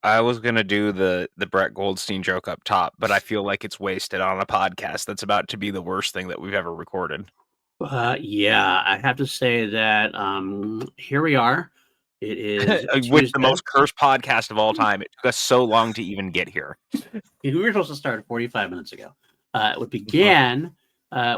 I was gonna do the Brett Goldstein joke up top, but I feel like it's wasted on a podcast that's about to be the worst thing that we've ever recorded. Yeah, I have to say that here we are. It is With the Tuesday. most cursed podcast of all time. It took us so long to even get here. We were supposed to start 45 minutes ago. It Uh-huh. began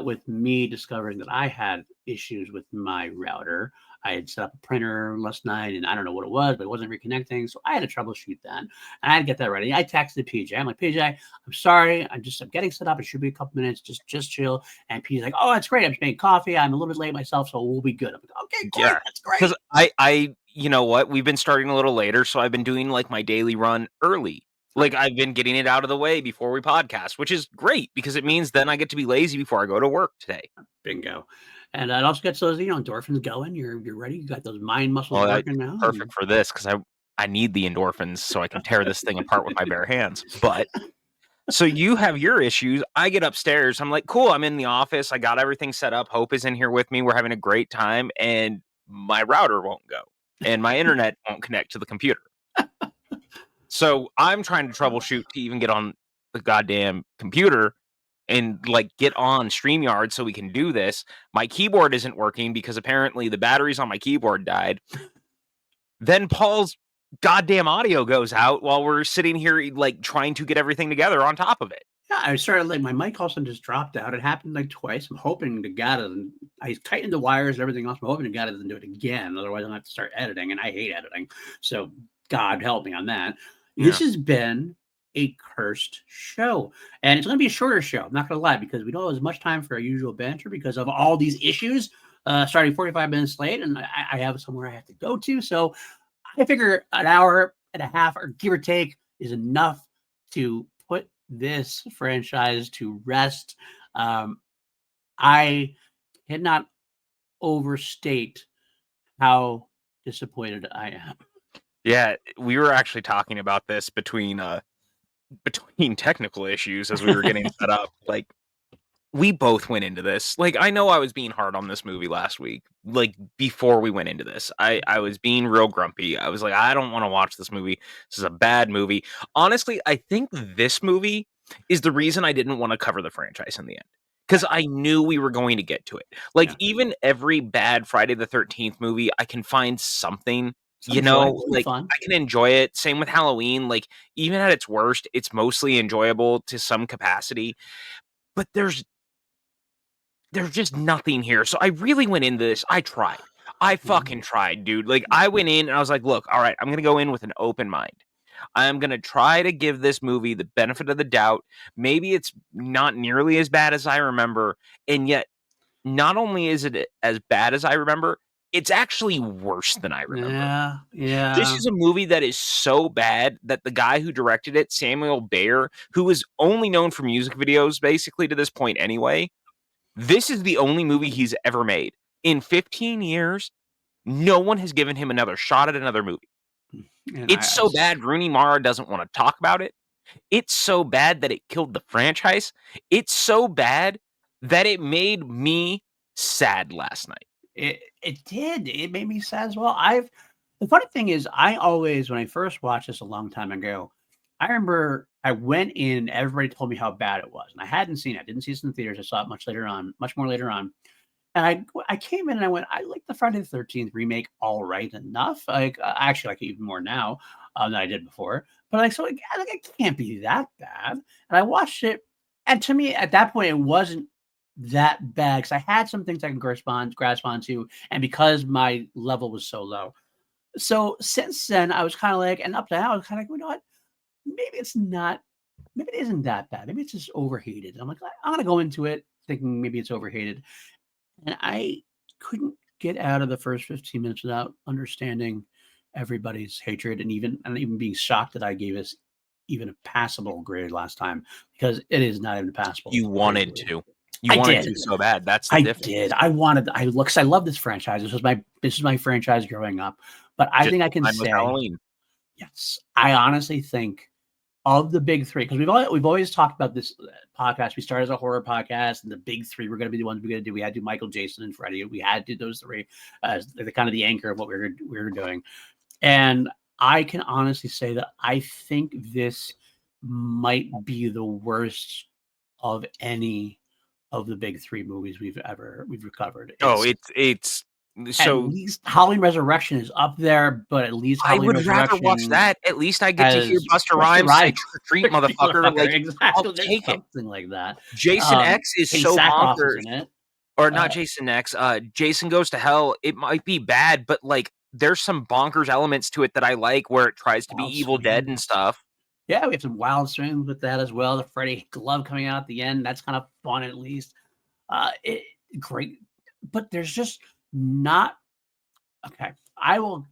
with me discovering that I had issues with my router. I had set up a printer last night, and I don't know what it was, but it wasn't reconnecting. So I had to troubleshoot that, and I had to get that ready. I texted PJ. I'm like, PJ, I'm sorry. I'm getting set up. It should be a couple minutes. Just chill. And PJ's like, oh, that's great. I'm just making coffee. I'm a little bit late myself, so we'll be good. I'm like, okay, great. Yeah, That's great. because I, you know what? We've been starting a little later, so I've been doing like my daily run early. Like I've been getting it out of the way before we podcast, which is great because it means then I get to be lazy before I go to work today. Bingo. And it also gets those, endorphins going. You're ready. You got those mind muscles Well, working now. perfect for this because I need the endorphins so I can tear this thing apart with my bare hands. But so you have your issues. I get upstairs. I'm like, cool. I'm in the office. I got everything set up. Hope is in here with me. We're having a great time, and my router won't go, and my internet won't connect to the computer. So I'm trying to troubleshoot to even get on the goddamn computer and like get on StreamYard so we can do this. My keyboard isn't working because apparently the batteries on my keyboard died. Then Paul's goddamn audio goes out while we're sitting here like trying to get everything together on top of it. Yeah, I started like my mic all of a sudden just dropped out. It happened like twice. I'm hoping to God it. And I tightened the wires and everything else. I'm hoping to God it doesn't do it again. Otherwise, I'm gonna have to start editing, and I hate editing. So God help me on that. This has been a cursed show, and it's going to be a shorter show. I'm not going to lie because we don't have as much time for our usual banter because of all these issues. Starting 45 minutes late, and I have somewhere I have to go to. So I figure an hour and a half, or give or take, is enough to put this franchise to rest. I cannot overstate how disappointed I am. Yeah, we were actually talking about this between technical issues as we were getting set up. Like we both went into this. Like I know I was being hard on this movie last week. Like before we went into this, I was being real grumpy. I was like, I don't want to watch this movie. This is a bad movie. Honestly, I think this movie is the reason I didn't want to cover the franchise in the end. Because I knew we were going to get to it. Like even every bad Friday the 13th movie, I can find something, like fun. I can enjoy it. Same with Halloween. Like even at its worst, it's mostly enjoyable to some capacity. But there's just nothing here. So I really went into this. I tried. I fucking tried, dude. Like I went in and I was like, look, all right, I'm going to go in with an open mind. I'm going to try to give this movie the benefit of the doubt. Maybe it's not nearly as bad as I remember. And yet, not only is it as bad as I remember, it's actually worse than I remember. Yeah. This is a movie that is so bad that the guy who directed it, Samuel Bayer, who is only known for music videos basically to this point anyway, this is the only movie he's ever made. In 15 years, no one has given him another shot at another movie. And It's so bad Rooney Mara doesn't want to talk about it. It's so bad that it killed the franchise. It's so bad that it made me sad last night. It did. It made me sad as well. The funny thing is, I always, when I first watched this a long time ago, I remember I went in, everybody told me how bad it was. And I hadn't seen it. I didn't see it in the theaters. I saw it much more later on. And I came in and I went, I like the Friday the 13th remake all right enough. Like I actually like it even more now than I did before. But it can't be that bad. And I watched it, and to me at that point it wasn't that bad because I had some things I can grasp onto, and because my level was so low. So since then, I was kind of like, and up to now, I was kind of like, you know what? Maybe it isn't that bad. Maybe it's just overhated. And I'm like, I'm going to go into it thinking maybe it's overhated. And I couldn't get out of the first 15 minutes without understanding everybody's hatred and even being shocked that I gave us even a passable grade last time, because it is not even passable. You wanted to. You wanted to so bad. That's the difference. I did. I love this franchise. This is my franchise growing up. But I think I can say Halloween. Yes. I honestly think of the big three, because we've always talked about this podcast. We started as a horror podcast, and the big three were going to be the ones we're going to do. We had to do Michael, Jason, and Freddy. We had to do those three as the kind of the anchor of what we were doing. And I can honestly say that I think this might be the worst of any of the big 3 movies we've recovered. Oh, It's it's at so least Halloween Resurrection is up there, but at least I Halloween would rather watch Resurrection that. At least I get to hear has Busta Busta Rhymes say Rhymes, "trick or treat, motherfucker." motherfucker, Like, I'll exactly. There's take it. something like that. Jason X is Kane so Sackhoff is bonkers. in it. Or not Uh, Jason X, Jason Goes to Hell. It might be bad, but, like, there's some bonkers elements to it that I like where it tries to be Wild Evil Dead and Swings. stuff. Yeah, we have some Wild Swings with that as well. The Freddy glove coming out at the end, that's kind of fun at least. It great, but there's just not okay. I will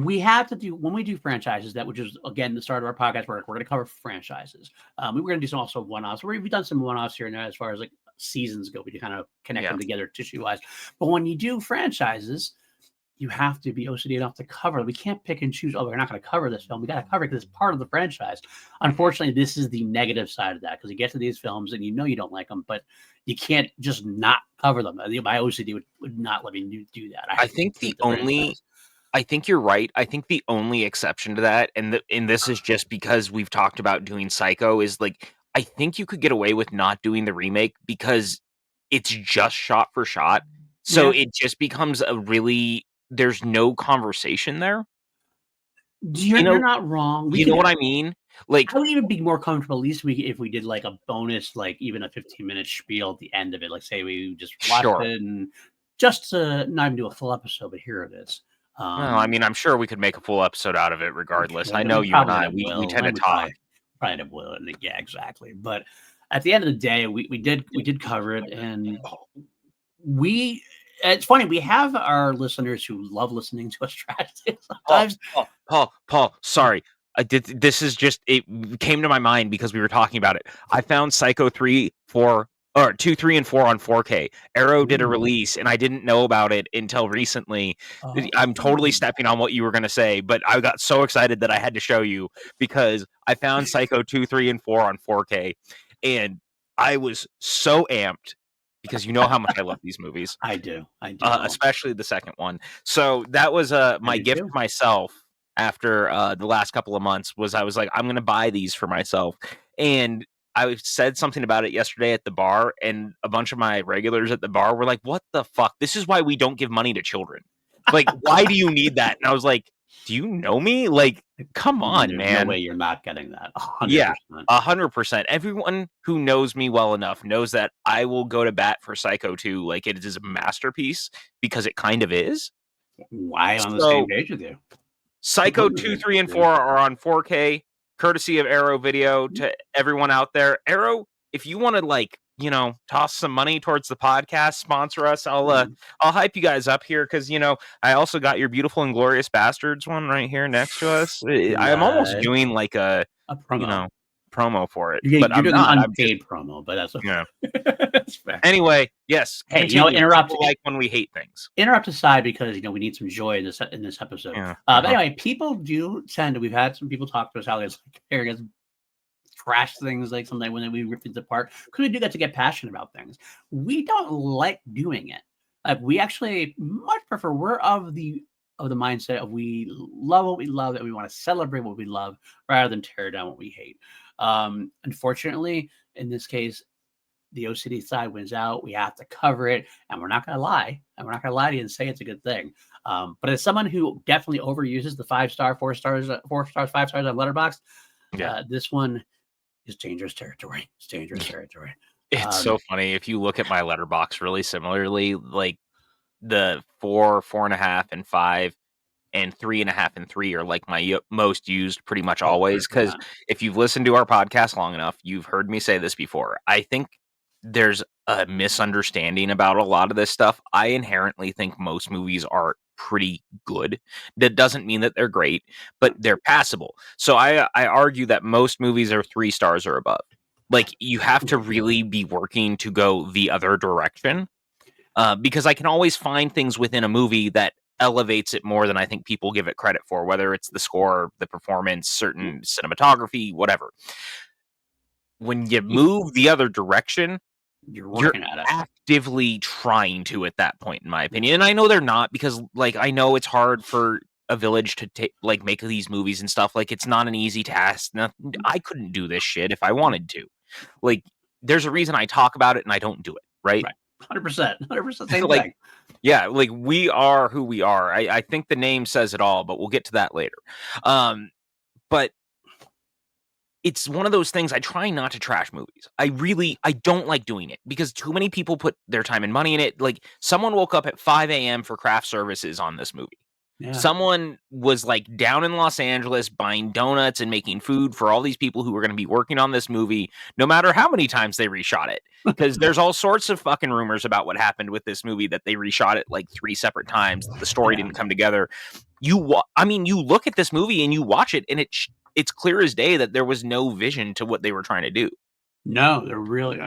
we have to do when we do franchises that which is again the start of our podcast work. We're going to cover franchises. We were going to do some also one-offs. We've done some one-offs here and there as far as like seasons go. We do kind of connect Yeah. them together tissue-wise. But when you do franchises, you have to be OCD enough to cover. We can't pick and choose. Oh, we're not going to cover this film. We got to cover it because it's part of the franchise. Unfortunately, this is the negative side of that because you get to these films and you know you don't like them, but you can't just not cover them. My OCD would not let me do that. I I have to think the complete the only franchise. I think you're right. I think the only exception to that, and this is just because we've talked about doing Psycho, is like I think you could get away with not doing the remake because it's just shot for shot. So Yeah. it just becomes a really there's no conversation there. You're You you're know not wrong. We you know could what I mean? Like, I would even be more comfortable, at least we if we did like a bonus, like even a 15-minute spiel at the end of it. Like say we just watched sure. it and just to not even do a full episode, but here it is. Well, I Um, mean, I'm sure we could make a full episode out of it we regardless. I could, know we you and probably I, end up we will, tend to and we talk. probably end up will, and yeah, exactly. But at the end of the day, we did cover it, and we it's funny, we have our listeners who love listening to us trash it Paul, sometimes. Paul, sorry. I did this is just it came to my mind because we were talking about it. I found Psycho 3, 4 or 2, 3, and 4 on 4K. Arrow did a Ooh. release and I didn't know about it until recently. I'm totally Oh. stepping on what you were gonna say, but I got so excited that I had to show you because I found Psycho 2, 3, and 4 on 4K and I was so amped because you know how much I love these movies. I do. Especially the second one. So that was I my do gift to too. myself after the last couple of months was I was like, I'm gonna buy these for myself. And I said something about it yesterday at the bar, and a bunch of my regulars at the bar were like, "What the fuck? This is why we don't give money to children. Like, why do you need that?" And I was like, "Do you know me? Like, come on, There's no man." way you're not getting that, Yeah, 100%. 100%. Everyone who knows me well enough knows that I will go to bat for Psycho 2 like it is a masterpiece because it kind of is. Why on the same So, page with you? Psycho Completely 2, agree 3, and with you. 4 are on 4K, courtesy of Arrow Video to everyone out there. Arrow, if you wanna, like, toss some money towards the podcast, sponsor us, Mhm. I'll hype you guys up here because I also got your Beautiful and Glorious Bastards one right here next to us. I'm almost Nice. doing, like, A you promo. know, promo for it, You're but you're I'm doing an not. I'm just unpaid promo, but that's yeah. okay. That's fair. Anyway, yes, Hey, continue. interrupt People like when we hate things. interrupt aside because, we need some joy in this episode. Yeah, But uh-huh. anyway, people do tend to we've had some people talk to us how it's like hearing us trash things like something when we rip things apart because we do get to get passionate about things. We don't like doing it. Like we actually much prefer. We're of the mindset of we love what we love and we want to celebrate what we love rather than tear down what we hate. Unfortunately, in this case, the OCD side wins out. We have to cover it, and we're not going to lie. And we're not going to lie to you and say it's a good thing. But as someone who definitely overuses the 5-star, 4 stars, 4 stars, 5 stars on Letterboxd, Yeah. this one is dangerous territory. It's dangerous territory. It's so funny. If you look at my letterbox really similarly, like the 4, 4.5, and 5, and 3.5 and 3 are like my most used pretty much Oh, always. Because 100%. if you've listened to our podcast long enough, you've heard me say this before. I think there's a misunderstanding about a lot of this stuff. I inherently think most movies are pretty good. That doesn't mean that they're great, but they're passable. So I argue that most movies are 3 stars or above. Like you have to really be working to go the other direction. Because I can always find things within a movie that elevates it more than I think people give it credit for, whether it's the score, the performance, certain cinematography, whatever. When you move the other direction, You're you're working at it. actively trying to at that point, in my Yeah. opinion. And I know they're not because, like, I know it's hard for a village to like make these movies and stuff. Like, it's not an easy task. I couldn't do this shit if I wanted to. Like, there's a reason I talk about it and I don't do it, right? Right. 100%. 100% same Like, thing. yeah, like, we are who we are. I think the name says it all, but we'll get to that later. But it's one of those things. I try not to trash movies. I don't like doing it because too many people put their time and money in it. Like, someone woke up at 5 a.m. for craft services on this movie. Yeah. Someone was like down in Los Angeles buying donuts and making food for all these people who were going to be working on this movie, no matter how many times they reshot it. Because there's all sorts of fucking rumors about what happened with this movie, that they reshot it like 3 separate times. The story Yeah. didn't come together. You look at this movie and you watch it, and it's clear as day that there was no vision to what they were trying to do. No, there really,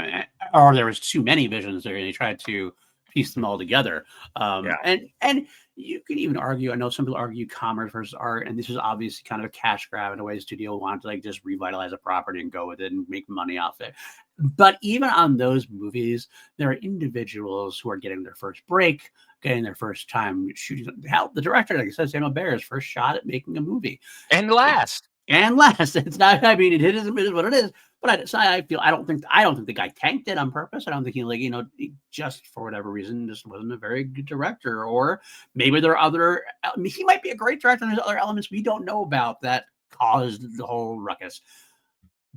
or there was too many visions there, and they tried to piece them all together. Yeah. And you could even argue. I know some people argue commerce versus art, and this is obviously kind of a cash grab in a way. The studio wanted to like just revitalize a property and go with it and make money off it. But even on those movies, there are individuals who are getting their first break, getting their first time shooting. Hell, the director, like I said, Samuel Bear's first shot at making a movie. And last. And last, it's not. I mean, it is what it is. But I feel I don't think the guy tanked it on purpose. I don't think he just for whatever reason just wasn't a very good director, or maybe there are other. He might be a great director, and there's other elements we don't know about that caused the whole ruckus.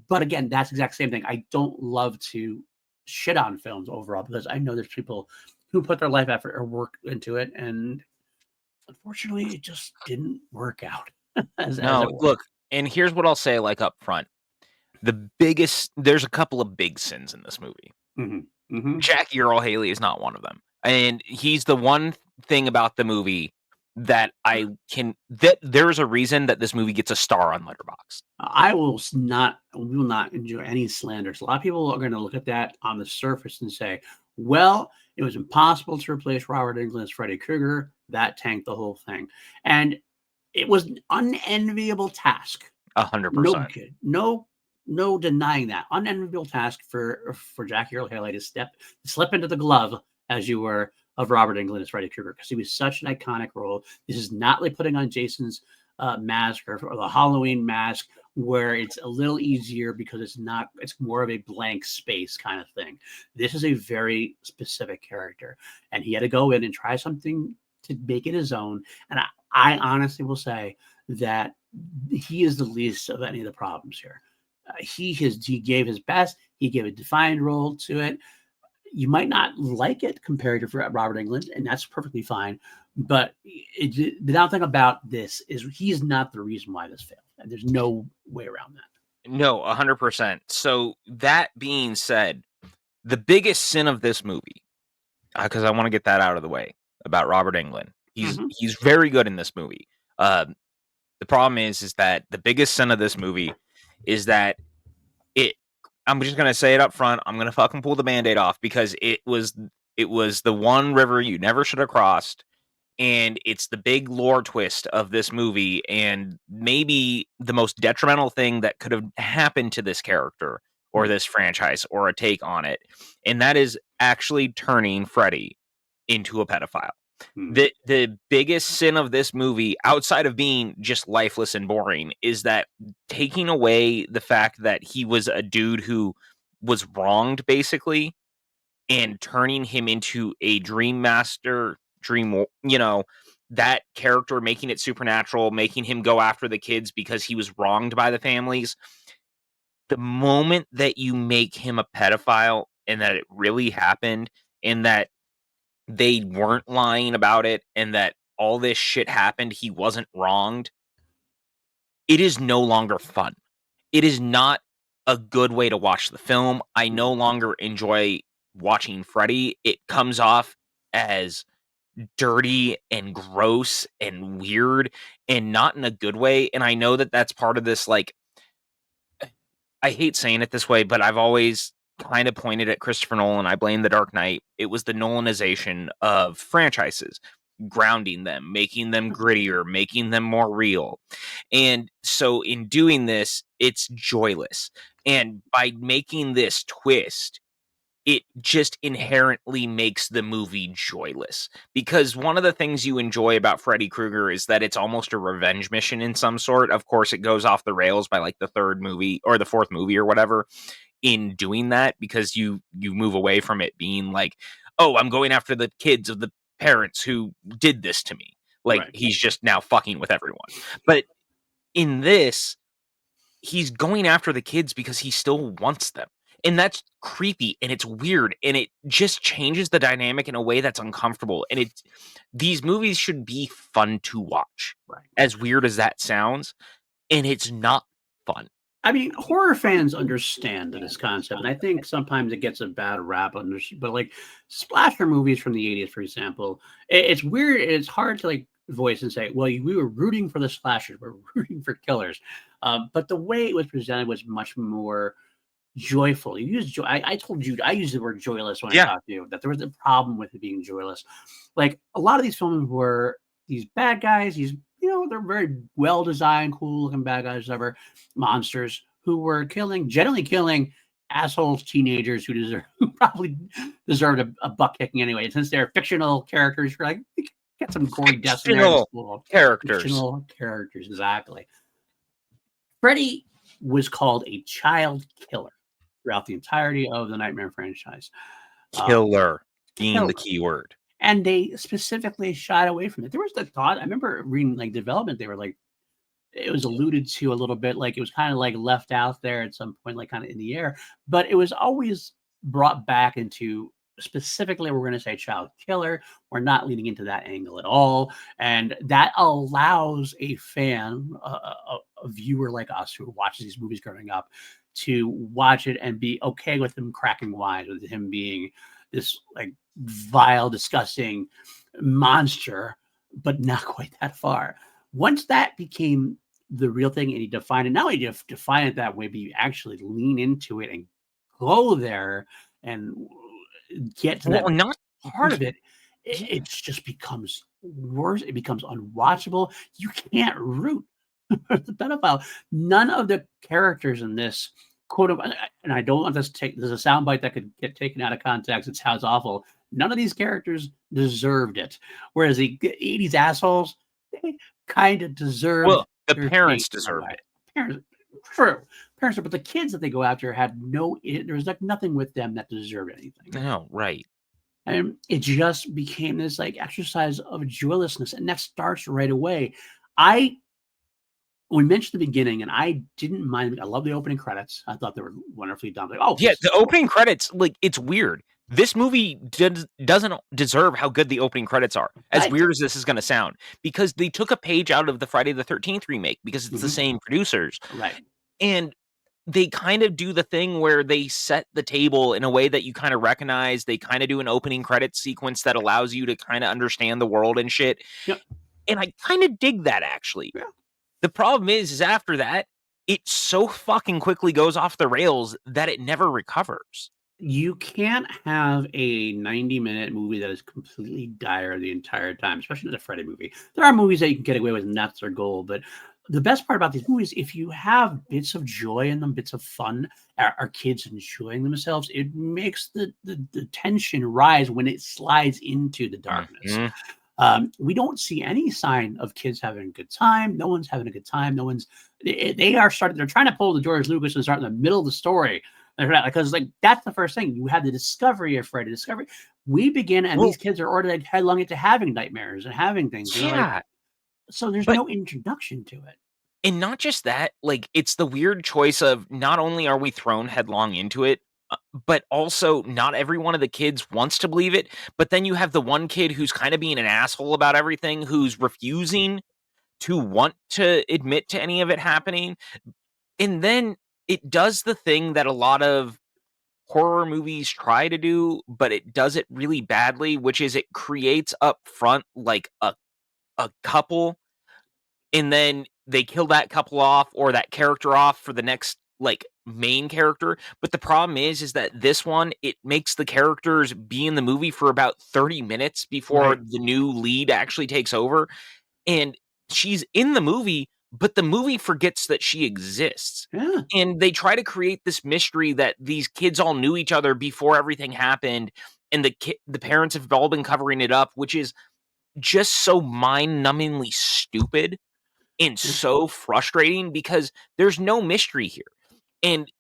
But again, that's the exact same thing. I don't love to shit on films overall because I know there's people who put their life effort or work into it, and unfortunately, it just didn't work out. No, look, and here's what I'll say, like, up front. There's a couple of big sins in this movie. Mm-hmm. Mm-hmm. Jackie Earl Haley is not one of them. And he's the one thing about the movie that there's a reason that this movie gets a star on Letterboxd. We will not enjoy any slanders. A lot of people are going to look at that on the surface and say, well, it was impossible to replace Robert Englund as Freddy Krueger. That tanked the whole thing. And it was an unenviable task. 100%. No denying that. Unenviable task for Jackie Earle Haley to slip into the glove, as you were, of Robert Englund as Freddy Krueger, because he was such an iconic role. This is not like putting on Jason's mask or the Halloween mask, where it's a little easier because it's more of a blank space kind of thing. This is a very specific character, and he had to go in and try something to make it his own. And I honestly will say that he is the least of any of the problems here. He gave his best. He gave a defined role to it. You might not like it compared to Robert Englund, and that's perfectly fine. But the down thing about this is he's not the reason why this failed, and there's no way around that. No, 100%. So that being said, the biggest sin of this movie, because I want to get that out of the way about Robert Englund. He's very good in this movie. The problem is that the biggest sin of this movie is that I'm just gonna say it up front. I'm gonna fucking pull the Band-Aid off because it was the one river you never should have crossed, and it's the big lore twist of this movie, and maybe the most detrimental thing that could have happened to this character or this franchise or a take on it, and that is actually turning Freddy into a pedophile. The biggest sin of this movie, outside of being just lifeless and boring, is that taking away the fact that he was a dude who was wronged, basically, and turning him into a dream master, that character, making it supernatural, making him go after the kids because he was wronged by the families. The moment that you make him a pedophile and that it really happened and that they weren't lying about it and that all this shit happened, he wasn't wronged, it is no longer fun. It is not a good way to watch the film. I no longer enjoy watching Freddy. It comes off as dirty and gross and weird and not in a good way. And I know that that's part of this, like, I hate saying it this way, but I've always kind of pointed at Christopher Nolan. I blame The Dark Knight. It was the Nolanization of franchises, grounding them, making them grittier, making them more real. And so in doing this, it's joyless. And by making this twist, it just inherently makes the movie joyless. Because one of the things you enjoy about Freddy Krueger is that it's almost a revenge mission in some sort. Of course, it goes off the rails by like the third movie or the fourth movie or whatever in doing that, because you move away from it being like, oh, I'm going after the kids of the parents who did this to me. Like, Right. he's just now fucking with everyone. But in this, he's going after the kids because he still wants them. And that's creepy and it's weird and it just changes the dynamic in a way that's uncomfortable. And these movies should be fun to watch. Right. As weird as that sounds, and it's not fun. I mean, horror fans understand this concept, and I think sometimes it gets a bad rap. But like splatter movies from the '80s, for example, it's weird. It's hard to like voice and say, "Well, we were rooting for the slashers, we're rooting for killers," but the way it was presented was much more joyful. You use joy. I told you I used the word joyless when I Yeah. talked to you. That there was a problem with it being joyless. Like a lot of these films were these bad guys. These they're very well designed, cool looking bad guys, whatever monsters who were generally killing assholes, teenagers who probably deserved a butt kicking anyway. And since they're fictional characters, you're like, we can get some gory deaths in there. Just Fictional characters. fictional characters, exactly. Freddy was called a child killer throughout the entirety of the Nightmare franchise. Killer being the Killer. key word. And they specifically shied away from it. There was the thought, I remember reading like development, they were like, it was alluded to a little bit, like it was kind of like left out there at some point, like kind of in the air, but it was always brought back into specifically, we're going to say child killer. We're not leaning into that angle at all. And that allows a fan, a viewer like us who watches these movies growing up, to watch it and be okay with him cracking wise, with him being this like vile, disgusting monster, but not quite that far. Once that became the real thing and you define it, not only do you define it that way, but you actually lean into it and go there and get to that Well, not part of it, it just becomes worse. It becomes unwatchable. You can't root for the pedophile. None of the characters in this quote unquote, and I don't want this to take, there's a soundbite that could get taken out of context. It sounds awful. None of these characters deserved it. Whereas the 80s assholes, they kind of deserved. well, the their parents fate in a deserve way. it. Parents, true. Parents, but the kids that they go after had there was like nothing with them that deserved anything. No, right. And it just became this like exercise of joylessness. And that starts right away. We mentioned the beginning, and I didn't mind. I love the opening credits. I thought they were wonderfully done. Like, oh, Yeah, the opening credits, like, it's weird. This movie doesn't deserve how good the opening credits are, as Right. weird as this is going to sound, because they took a page out of the Friday the 13th remake because it's the Mhm. same producers. Right. And they kind of do the thing where they set the table in a way that you kind of recognize. They kind of do an opening credit sequence that allows you to kind of understand the world and shit. Yep. And I kind of dig that, actually. Yeah. The problem is after that, it so fucking quickly goes off the rails that it never recovers. You can't have a 90-minute movie that is completely dire the entire time, especially the Freddy movie. There are movies that you can get away with, and that's their goal. But the best part about these movies, if you have bits of joy in them, bits of fun, our kids enjoying themselves, it makes the tension rise when it slides into the darkness. Mhm. We don't see any sign of kids having a good time. No one's having a good time. No one's. They're trying to pull the George Lucas and start in the middle of the story. Because like that's the first thing. You have the discovery of Freddy. Discovery. We begin, and these kids are already headlong into having nightmares and having things. Yeah. So there's But no introduction to it. And not just that, like, it's the weird choice of not only are we thrown headlong into it, but also not every one of the kids wants to believe it. But then you have the one kid who's kind of being an asshole about everything, who's refusing to want to admit to any of it happening. And then it does the thing that a lot of horror movies try to do, but it does it really badly, which is it creates up front like a couple, and then they kill that couple off or that character off for the next like main character. But the problem is that this one, it makes the characters be in the movie for about 30 minutes before Right. the new lead actually takes over. And she's in the movie, but the movie forgets that she exists. Yeah. And they try to create this mystery that these kids all knew each other before everything happened, and the parents have all been covering it up, which is just so mind-numbingly stupid and Yeah. so frustrating because there's no mystery here. And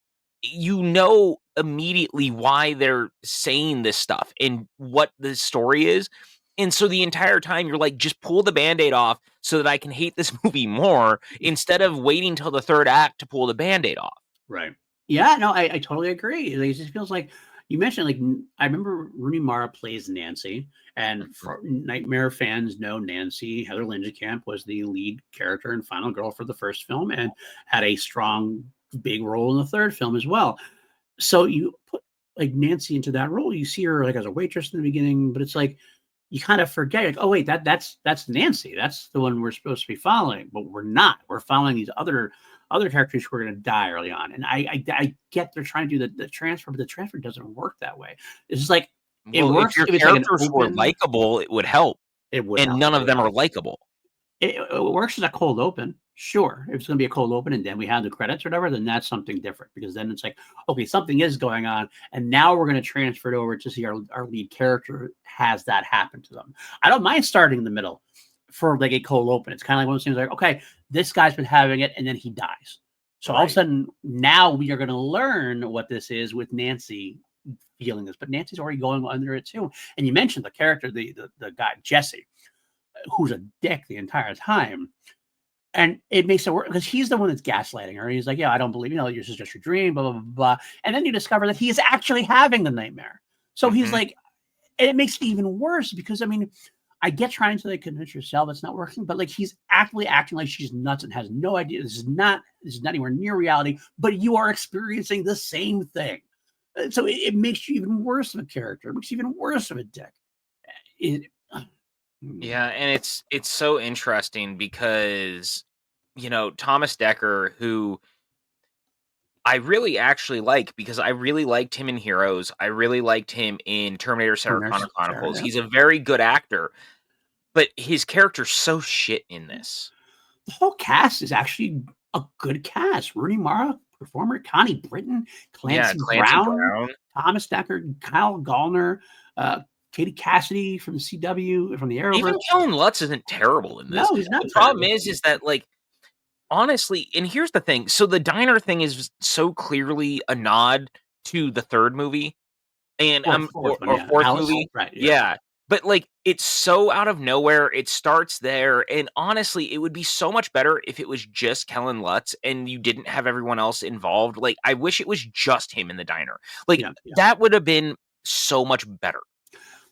you know immediately why they're saying this stuff and what the story is. And so the entire time you're like, just pull the band-aid off so that I can hate this movie more instead of waiting till the third act to pull the band-aid off. Right. Yeah, no, I totally agree. Like, it just feels like you mentioned, like, I remember Rooney Mara plays Nancy, and Mhm. for Nightmare fans know Nancy. Heather Langenkamp was the lead character and final girl for the first film and had a strong, big role in the third film as well. So you put like Nancy into that role. You see her like as a waitress in the beginning, but it's like you kind of forget, like, oh wait, that's Nancy. That's the one we're supposed to be following, but we're not. We're following these other characters who are going to die early on. And I get they're trying to do the transfer, but the transfer doesn't work that way. It's just like it Well, if works your if it's like an characters were open. likable, it would help, It would and help. none It of would them are help. likable. It works as a cold open. Sure, if it's going to be a cold open and then we have the credits or whatever, then that's something different because then it's like, okay, something is going on, and now we're going to transfer it over to see our lead character has that happen to them. I don't mind starting in the middle for like a cold open. It's kind of like one of those things like, okay, this guy's been having it and then he dies. So all of a Right. sudden, now we are going to learn what this is with Nancy feeling this, but Nancy's already going under it too. And you mentioned the character, the guy Jesse, who's a dick the entire time. And it makes it work because he's the one that's gaslighting her. He's like, yeah, I don't believe, this is just your dream, blah, blah, blah, blah. And then you discover that he is actually having the nightmare. So he's Mhm. like, and it makes it even worse because, I mean, I get trying to like convince yourself it's not working, but like he's actually acting like she's nuts and has no idea. This is not anywhere near reality, but you are experiencing the same thing. So it makes you even worse of a character. It makes you even worse of a dick. It, Yeah, and it's so interesting because, Thomas Dekker, who I really actually like because I really liked him in Heroes. I really liked him in Terminator: Sarah Connor Sarah, Chronicles. yeah. He's a very good actor, but his character's so shit in this. The whole cast is actually a good cast. Rooney Mara, performer, Connie Britton, Yeah, Clancy Clancy Brown, Brown. Thomas Decker, Kyle Gallner, Katie Cassidy from the CW, from the Even Arrowverse. Kellen Lutz isn't terrible in this. No, he's not The problem terrible. is that, like, honestly, and here's the thing, so the diner thing is so clearly a nod to the 3rd movie, and, Or the fourth one, or yeah. 4th Alice, movie. right? Yeah, Yeah, but, like, it's so out of nowhere, it starts there, and honestly, it would be so much better if it was just Kellen Lutz and you didn't have everyone else involved. Like, I wish it was just him in the diner. Like, yeah, yeah. that would have been so much better.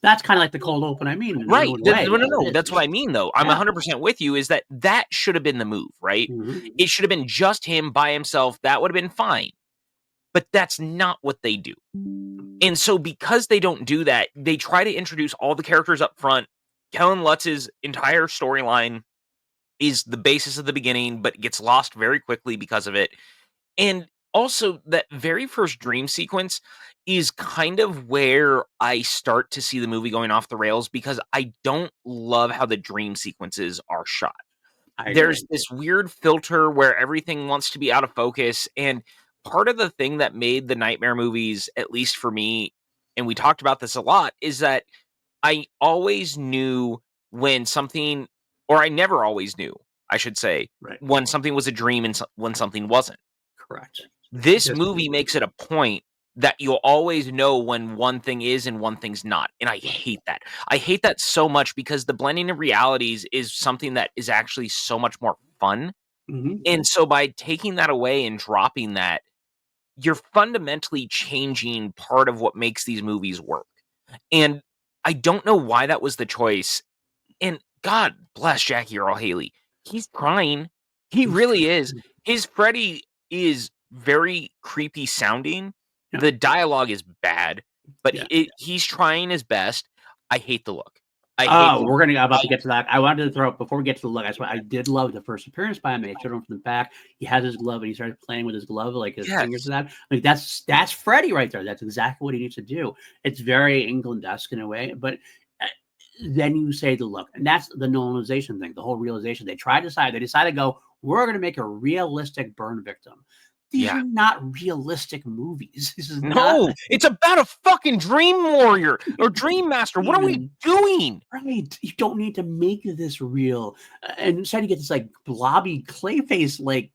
That's kind of like the cold open. I mean, in Right. a way, No, no, yeah, no, it that's what is. I mean, though. I'm Yeah. 100% with you, is that that should have been the move, right? Mhm. It should have been just him by himself, that would have been fine, but that's not what they do. And so because they don't do that, they try to introduce all the characters up front. Kellen Lutz's entire storyline is the basis of the beginning, but gets lost very quickly because of it. And also, that very first dream sequence is kind of where I start to see the movie going off the rails because I don't love how the dream sequences are shot. I There's agree. this weird filter where everything wants to be out of focus, and part of the thing that made the nightmare movies, at least for me, and we talked about this a lot, is that I always knew when something, or I never always knew, I should say, Right. when something was a dream and when something wasn't. Correct. This Just movie makes it a point that you'll always know when one thing is and one thing's not, and I hate that. I hate that so much because the blending of realities is something that is actually so much more fun, mhm. and so by taking that away and dropping that, you're fundamentally changing part of what makes these movies work, and I don't know why that was the choice, and God bless Jackie Earl Haley. He's trying. He He's really is. His Freddy is very creepy sounding. yeah, The dialogue is bad, but yeah. he's trying his best. I hate the look. I hate Oh, the we're gonna about I to get to that. I wanted to throw up before we get to the look. That's why I did love the first appearance by him. I showed him from the back. He has his glove and he started playing with his glove, like his fingers yes. and that. Like that's Freddy right there. That's exactly what he needs to do. It's very England-esque in a way, but uh, then you say the look, and that's the normalization thing, the whole realization. They decided to go, we're going to make a realistic burn victim. These Yeah. are not realistic movies. This is not No, it's about a fucking dream warrior or dream master. What are we even doing? right. You don't need to make this real. And instead, you get this like blobby clayface like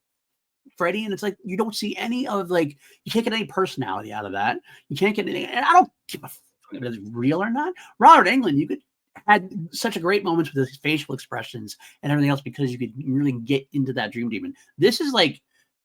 Freddy, and it's like you don't see any of like you can't get any personality out of that. You can't get any, and I don't give a fuck if it's real or not. Robert Englund, you could had such a great moments with his facial expressions and everything else because you could really get into that dream demon. This is like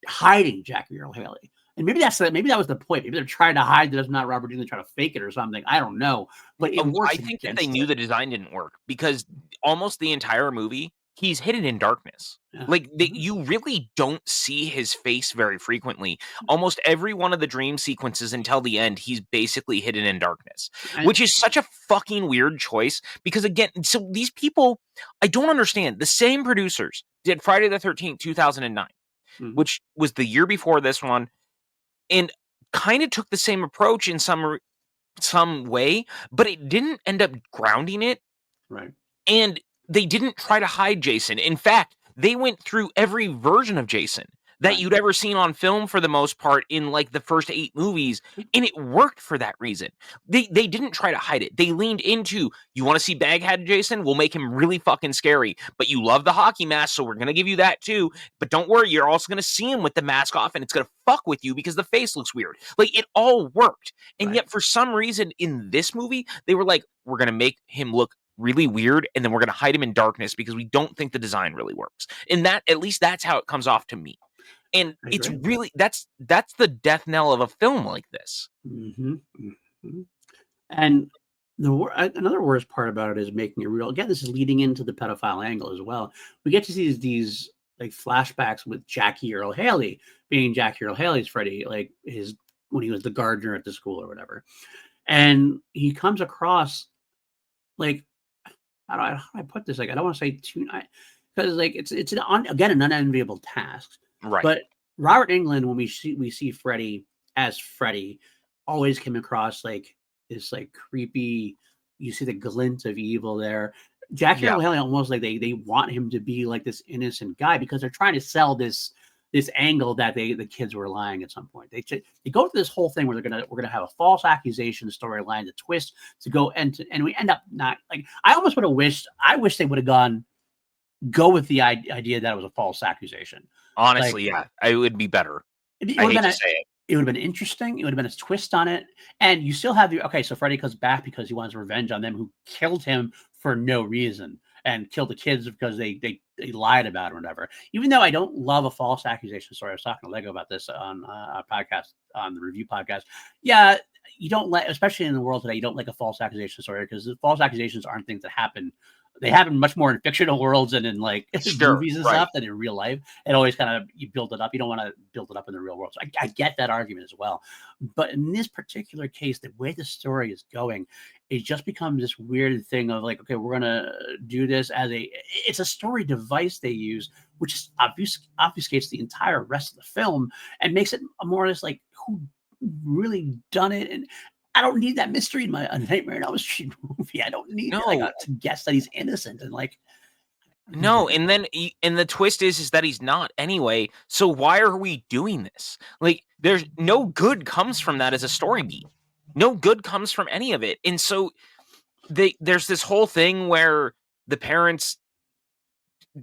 hiding Jackie Earle Haley. And maybe maybe that was the point. Maybe they're trying to hide that it's not Robert Englund, trying to fake it or something. I don't know. But it I works think that they against knew it. the design didn't work because almost the entire movie, he's hidden in darkness. Yeah. Like, you really don't see his face very frequently. Almost every one of the dream sequences until the end, he's basically hidden in darkness, And, which is such a fucking weird choice because, again, so these people, I don't understand. The same producers did Friday the 13th, 2009, mhm, which was the year before this one, and kind of took the same approach in some way, but it didn't end up grounding it, right. and they didn't try to hide Jason. In fact, they went through every version of Jason that Right. you'd ever seen on film for the most part in like the first 8 movies, and it worked for that reason. They didn't try to hide it. They leaned into, you want to see Baghead Jason? We'll make him really fucking scary. But you love the hockey mask, so we're going to give you that too. But don't worry, you're also going to see him with the mask off, and it's going to fuck with you because the face looks weird. Like, it all worked. And Right. yet for some reason in this movie, they were like, we're going to make him look really weird, and then we're going to hide him in darkness because we don't think the design really works. And that, at least that's how it comes off to me. And I it's agree. really, that's the death knell of a film like this. Mm-hmm. Mm-hmm. And another worst part about it is making it real. Again, this is leading into the pedophile angle as well. We get to see these like flashbacks with Jackie Earle Haley being Jackie Earle Haley's Freddy, like his when he was the gardener at the school or whatever. And he comes across like how do I put this? Like I don't want to say too because like it's again an unenviable task. Right. But Robert Englund, when we see Freddy as Freddy, always came across like this like creepy. You see the glint of evil there. Jackie Yeah. Earle Haley almost like they want him to be like this innocent guy because they're trying to sell this angle that the kids were lying at some point. They go through this whole thing where we're gonna have a false accusation storyline, the twist to go and we end up not like I almost would have wished I wish they would have go with the idea that it was a false accusation. Like Honestly, yeah, it would be better. it I would hate have to been say it. it would have been interesting. It would have been a twist on it. And you still have the okay, so Freddy comes back because he wants revenge on them who killed him for no reason and killed the kids because they lied about it or whatever. Even though I don't love a false accusation story. I was talking to Lego about this on a podcast on the review podcast. Yeah, you don't let especially in the world today, you don't like a false accusation story because false accusations aren't things that happen. They happen much more in fictional worlds and in like Sure, movies and right. stuff than in real life. It always kind of you build it up. You don't want to build it up in the real world. So I get that argument as well. But in this particular case, the way the story is going, it just becomes this weird thing of like, okay, we're gonna do this as it's a story device they use, which obfuscates the entire rest of the film and makes it more or less like who really done it. And I don't need that mystery in my Nightmare on Elm Street movie. I don't need like No, to guess that he's innocent and like no, and then and the twist is that he's not anyway. So why are we doing this? Like, there's no good comes from that as a story beat. No good comes from any of it. And so there's this whole thing where the parents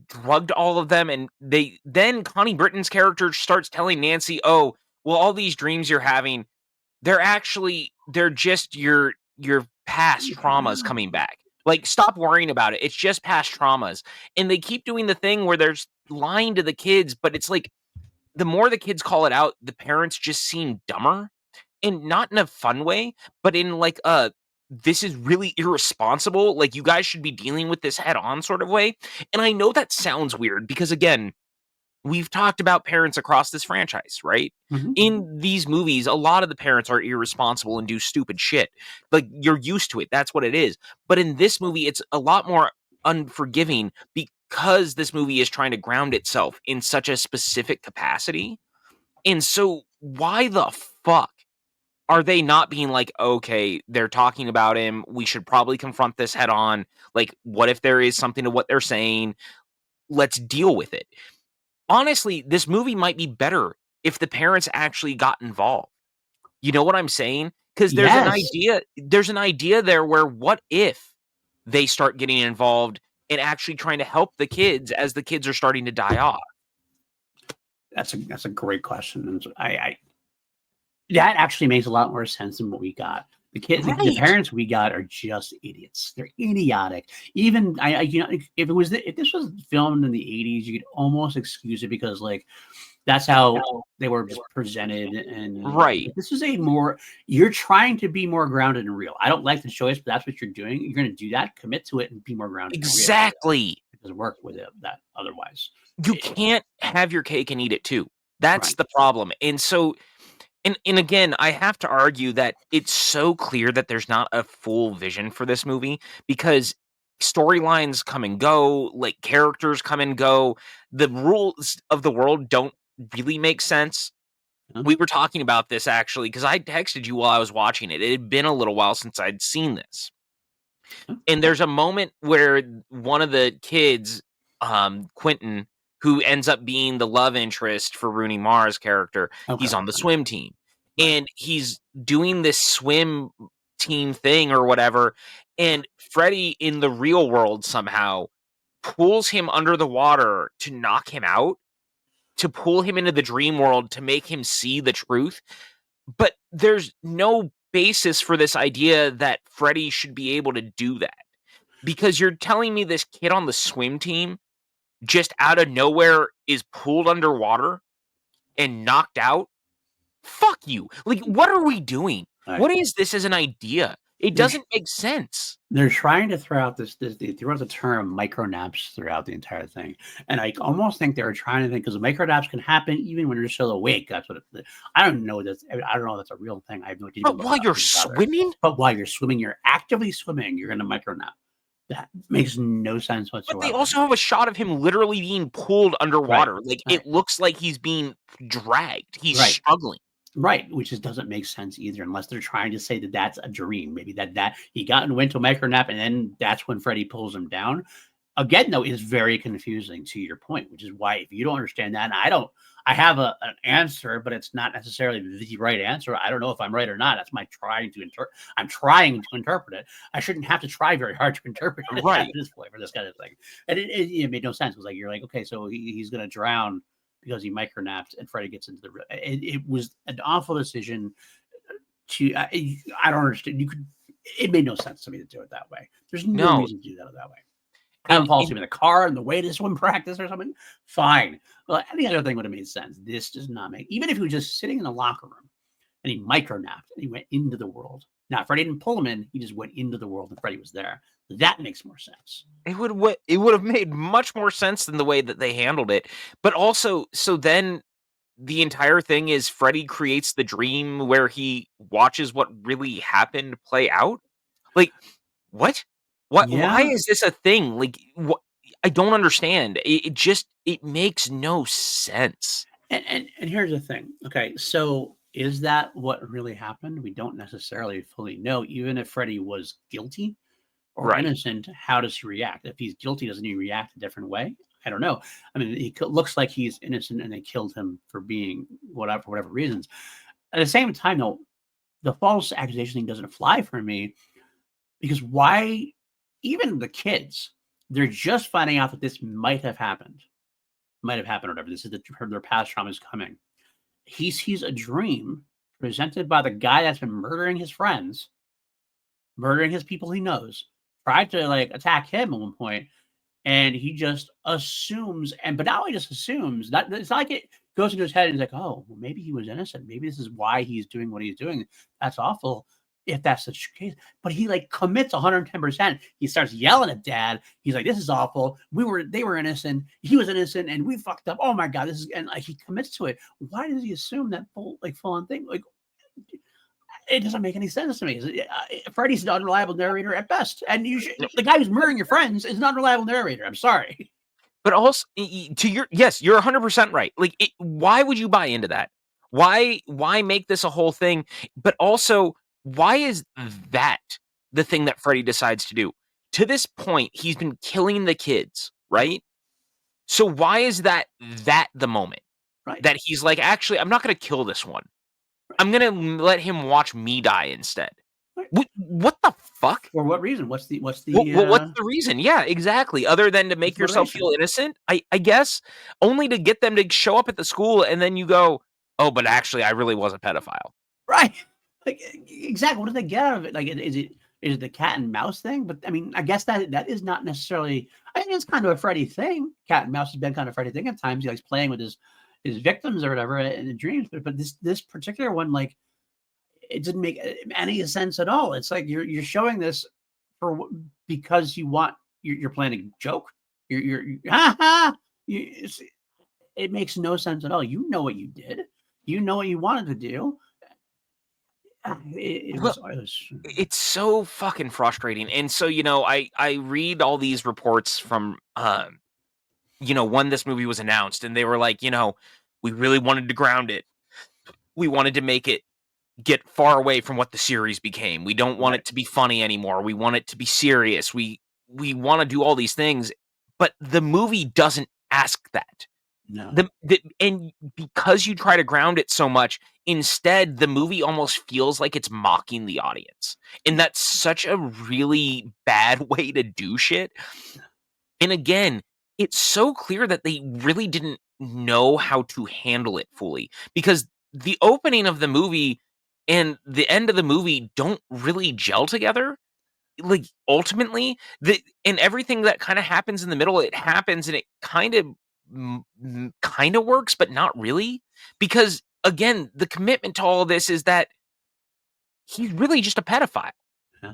drugged all of them, and then Connie Britton's character starts telling Nancy, "Oh, well, all these dreams you're having, they're just your past traumas coming back. Like, stop worrying about it. It's just past traumas." And they keep doing the thing where there's lying to the kids, but it's like the more the kids call it out, the parents just seem dumber, and not in a fun way, but in like this is really irresponsible. Like, you guys should be dealing with this head on sort of way. And I know that sounds weird because, again, we've talked about parents across this franchise, right? Mhm. In these movies, a lot of the parents are irresponsible and do stupid shit. Like, you're used to it. That's what it is. But in this movie, it's a lot more unforgiving because this movie is trying to ground itself in such a specific capacity. And so, why the fuck are they not being like, okay, they're talking about him. We should probably confront this head on. Like, what if there is something to what they're saying? Let's deal with it. honestly, this movie might be better if the parents actually got involved. You know what I'm saying? Because Yes, there's an idea there where what if they start getting involved and actually trying to help the kids as the kids are starting to die off? that's a great question. And I that actually makes a lot more sense than what we got. The Right. parents we got are just idiots. They're idiotic. Even if if this was filmed in the 80s, you could almost excuse it because like that's how they were just presented. And Right. this is a more you're trying to be more grounded and real. I don't like the choice, but that's what you're doing. You're going to do that. Commit to it and be more grounded and real. Exactly. It doesn't work with that otherwise. You It- can't have your cake and eat it too. That's right. the problem. And so and again, I have to argue that it's so clear that there's not a full vision for this movie because storylines come and go, like characters come and go. The rules of the world don't really make sense. Huh? We were talking about this actually because I texted you while I was watching it. It had been a little while since I'd seen this. Huh? And there's a moment where one of the kids, Quentin, who ends up being the love interest for Rooney Mara's character, Okay. he's on the Right. swim team. Right. And he's doing this swim team thing or whatever. And Freddy in the real world somehow pulls him under the water to knock him out, to pull him into the dream world to make him see the truth. But there's no basis for this idea that Freddy should be able to do that. Because you're telling me this kid on the swim team just out of nowhere is pulled underwater and knocked out? Fuck you. Like, what are we doing? Right. What is this as an idea? It There's doesn't make sense. They're trying to throw out they threw out the term micro naps throughout the entire thing, and I almost think they were trying to think because micro naps can happen even when you're still awake. That's what I don't know. I don't know if that's a real thing. I have no idea. But Look while it up you're and bother. swimming? But while you're swimming, you're actively swimming. You're in a micro nap. That makes no sense But they whatsoever. also have a shot of him literally being pulled Right. underwater. Like, Right. it looks like he's being dragged. He's Right. struggling. Right, which just doesn't make sense either, unless they're trying to say that that's a dream. Maybe that he got and went to a micro nap, and then that's when Freddy pulls him down. Again, though, is very confusing to your point, which is why if you don't understand that, and I have an answer, but it's not necessarily the right answer. I don't know if I'm right or not. That's my trying to interpret. I'm trying to interpret it. I shouldn't have to try very hard to interpret it at Right. this point for this kind of thing. And it made no sense. It was like you're like, okay, so he's going to drown because he micronapped and Freddy gets into the. It was an awful decision. I don't understand. It made no sense to me to do it that way. There's no No. reason to do that way. Have him And fall and asleep in the car on the way to swim practice or something. Fine. Well, any other thing would have made sense. This does not make. Even if he was just sitting in the locker room and he micronapped and he went into the world. Now, Freddy didn't pull him in. He just went into the world and Freddy was there. That makes more sense. it would have made much more sense than the way that they handled it. But also, so then the entire thing is Freddy creates the dream where he watches what really happened play out? Like, what? What why Yeah. is this a thing? Like, what I don't understand. It just it makes no sense. And here's the thing. Okay, so is that what really happened? We don't necessarily fully know. Even if Freddy was guilty or Right. innocent, how does he react? If he's guilty, doesn't he react a different way? I don't know. I mean, looks like he's innocent, and they killed him for being whatever for whatever reasons. At the same time, though, the false accusation thing doesn't fly for me because why? Even the kids, they're just finding out that this might have happened, or whatever. This is their past trauma is coming. He sees a dream presented by the guy that's been murdering his friends, murdering his people he knows, tried to like attack him at one point, and he just assumes, and but now he just assumes that it's not like it goes into his head and he's like, oh, well, maybe he was innocent. Maybe this is why he's doing what he's doing. That's awful if that's the case. But he like commits 110%. He starts yelling at dad. He's like, this is awful. They were innocent. He was innocent and we fucked up. Oh my God. This is, and like he commits to it. Why does he assume that full on thing? Like, it doesn't make any sense to me. Freddy's an unreliable narrator at best, and the guy who's murdering your friends is an unreliable narrator. I'm sorry. But also to your yes, you're 100% right. Like why would you buy into that? Why make this a whole thing? But also, why is that the thing that Freddy decides to do? To this point, he's been killing the kids, right? So why is that the moment Right. that he's like, "Actually, I'm not gonna kill this one. I'm gonna let him watch me die instead." Right. What the fuck? For what reason? What's the reason? Yeah, exactly. Other than to What's make the yourself motivation? feel innocent, I guess, only to get them to show up at the school and then you go, "Oh, but actually I really was a pedophile." Right. Like, exactly, what do they get out of it? Like, is it the cat and mouse thing? But, I mean, I guess that is not necessarily I think it's kind of a Freddy thing. Cat and mouse has been kind of Freddy thing at times. He likes playing with his victims or whatever in the dreams, but this particular one, like, it didn't make any sense at all. It's like you're showing this because you want you're playing a joke. Ha ha. It makes no sense at all. You know what you did. You know what you wanted to do. It Well, was it's so fucking frustrating. And so, I read all these reports from when this movie was announced and they were like, we really wanted to ground it. We wanted to make it get far away from what the series became. We don't want right. it to be funny anymore. We want it to be serious. We want to do all these things, but the movie doesn't ask that. No. And because you try to ground it so much, instead the movie almost feels like it's mocking the audience. And that's such a really bad way to do shit. And again, it's so clear that they really didn't know how to handle it fully because the opening of the movie and the end of the movie don't really gel together. Like ultimately, and everything that kind of happens in the middle, it happens and it kind of works, but not really. Because again, the commitment to all this is that he's really just a pedophile. Yeah.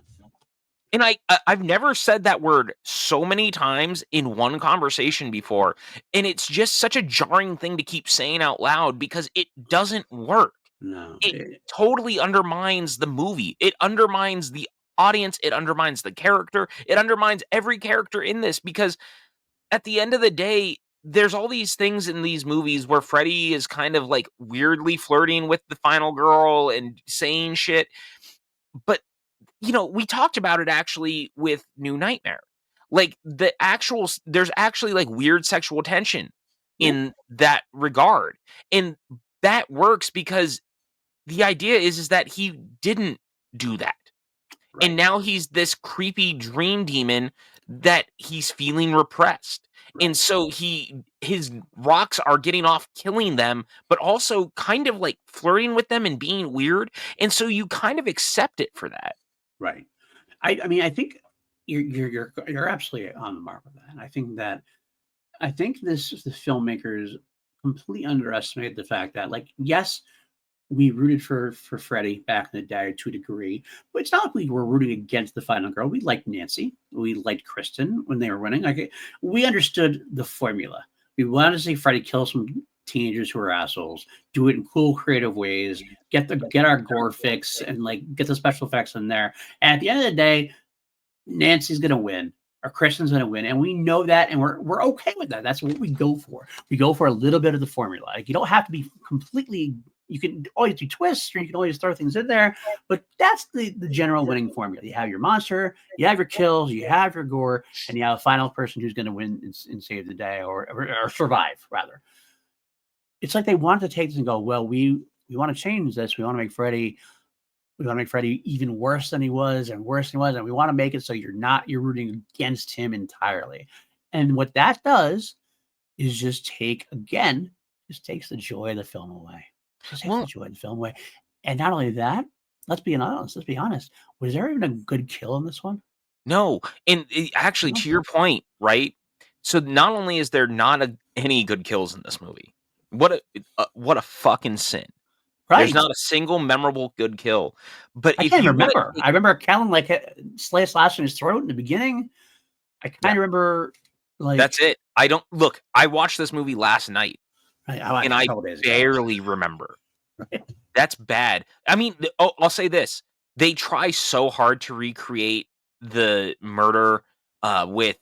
And I've never said that word so many times in one conversation before, and it's just such a jarring thing to keep saying out loud because it doesn't work. No. It totally undermines the movie. It undermines the audience, it undermines the character, it undermines every character in this because at the end of the day, there's all these things in these movies where Freddy is kind of like weirdly flirting with the final girl and saying shit, but we talked about it actually with New Nightmare. Like there's actually like weird sexual tension Yeah. in that regard. And that works because the idea is that he didn't do that. And Right. now he's this creepy dream demon that he's feeling repressed. And Right. so his rocks are getting off killing them, but also kind of like flirting with them and being weird. And so you kind of accept it for that. Right. I mean, I think you're absolutely on the mark with that. And I think the filmmakers completely underestimated the fact that, like, yes, we rooted for Freddie back in the day to a degree, but it's not like we were rooting against the final girl. We liked Nancy. We liked Kristen when they were winning. Like, we understood the formula. We wanted to see Freddie kill some teenagers who are assholes, do it in cool, creative ways, get our gore fix, and like get the special effects in there. And at the end of the day, Nancy's gonna win or Kristen's gonna win, and we know that, and we're okay with that. That's what we go for. We go for a little bit of the formula. Like, you don't have to be completely. You can always do twists, or you can always throw things in there, but that's the general winning formula. You have your monster, you have your kills, you have your gore, and you have a final person who's going to win and save the day or survive rather. It's like they wanted to take this and go, well, we want to change this. We want to make Freddie even worse than he was and worse than he was. And we want to make it so you're rooting against him entirely. And what that does is just takes the joy of the film away. Just takes the Well, joy of the film away. And not only that, let's be honest. Was there even a good kill in this one? no, and actually, No. to your point, right? So not only is there not any good kills in this movie, what a fucking sin. There's Right. not a single memorable good kill. But I if can't you even want remember. to, I remember Callan like slash in his throat in the beginning. I yeah, kind of remember like that's it. I don't look. I watched this movie last night, I watched and it a I couple days ago. barely remember. That's bad. I mean, I'll say this: they try so hard to recreate the murder with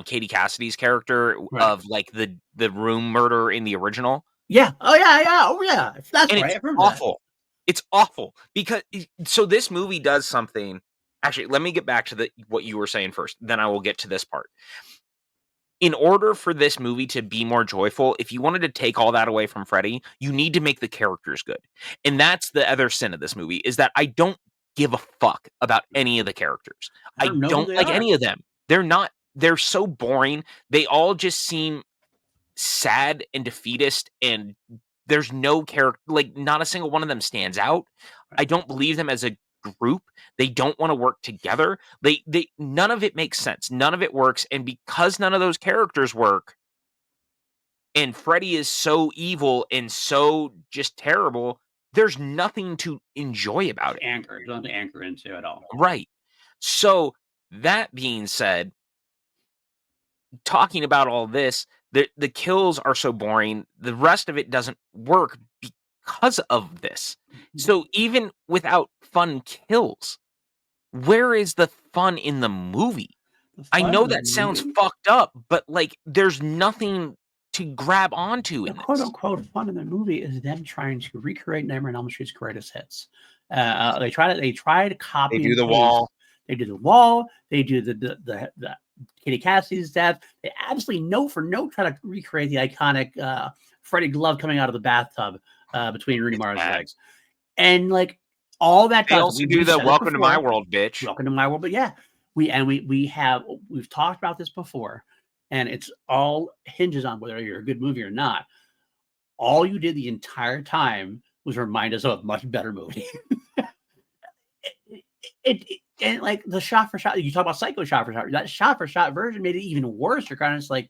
Katie Cassidy's character Right. of like the room murder in the original. Yeah. Oh yeah. Yeah. Oh yeah. That's And right. it's I remember that. awful. It's awful because so this movie does something. Actually, let me get back to what you were saying first. Then I will get to this part. in order for this movie to be more joyful, if you wanted to take all that away from Freddy, you need to make the characters good. And that's the other sin of this movie, is that I don't give a fuck about any of the characters. I I don't know who don't they like are. any of them. They're so boring. They all just seem sad and defeatist, and there's no character, like, not a single one of them stands out. I don't believe them as a group. They don't want to work together. They none of it makes sense. None of it works. And because none of those characters work, and Freddy is so evil and so just terrible, there's nothing to enjoy about it. Anchor. You don't have to anchor into at all. Right. So that being said, talking about all this, the kills are so boring. The rest of it doesn't work because of this. So even without fun kills, where is the fun in the movie? The I fun know in the that sounds movie, fucked up, but, like, there's nothing to grab onto the in quote this. unquote fun in the movie is them trying to recreate Nightmare on Elm Street's greatest hits. They try to They copy do and the paste. wall. They do the wall. They do the Kitty Cassidy's death. They absolutely note for note try to recreate the iconic Freddy glove coming out of the bathtub between Rooney It's Mara's bad. legs, and like all that They does. also do We the said it "Welcome to my before. world, bitch." Welcome to my world. But yeah, we've talked about this before, and it's all hinges on whether you're a good movie or not. All you did the entire time was remind us of a much better movie. And like the shot for shot, you talk about Psycho shot for shot. That shot for shot version made it even worse. You're kind of just like,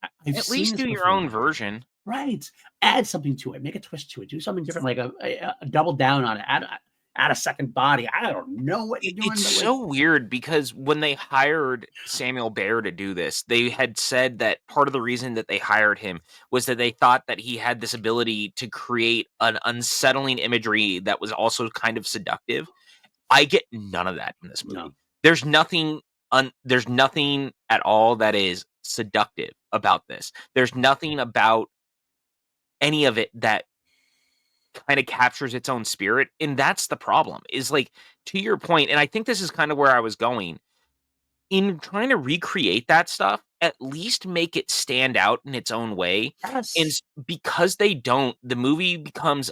I've At seen least this do your own before. version. Right. Add something to it. Make a twist to it. Do something different, like a double down on it. Add a second body. I don't know what you're doing, It's but like, so weird because when they hired Samuel Bayer to do this, they had said that part of the reason that they hired him was that they thought that he had this ability to create an unsettling imagery that was also kind of seductive. I get none of that in this no. movie. There's nothing at all that is seductive about this. There's nothing about any of it that kind of captures its own spirit, and that's the problem. Is, like, to your point, and I think this is kind of where I was going. In trying to recreate that stuff, at least make it stand out in its own way. And Yes. because they don't, the movie becomes,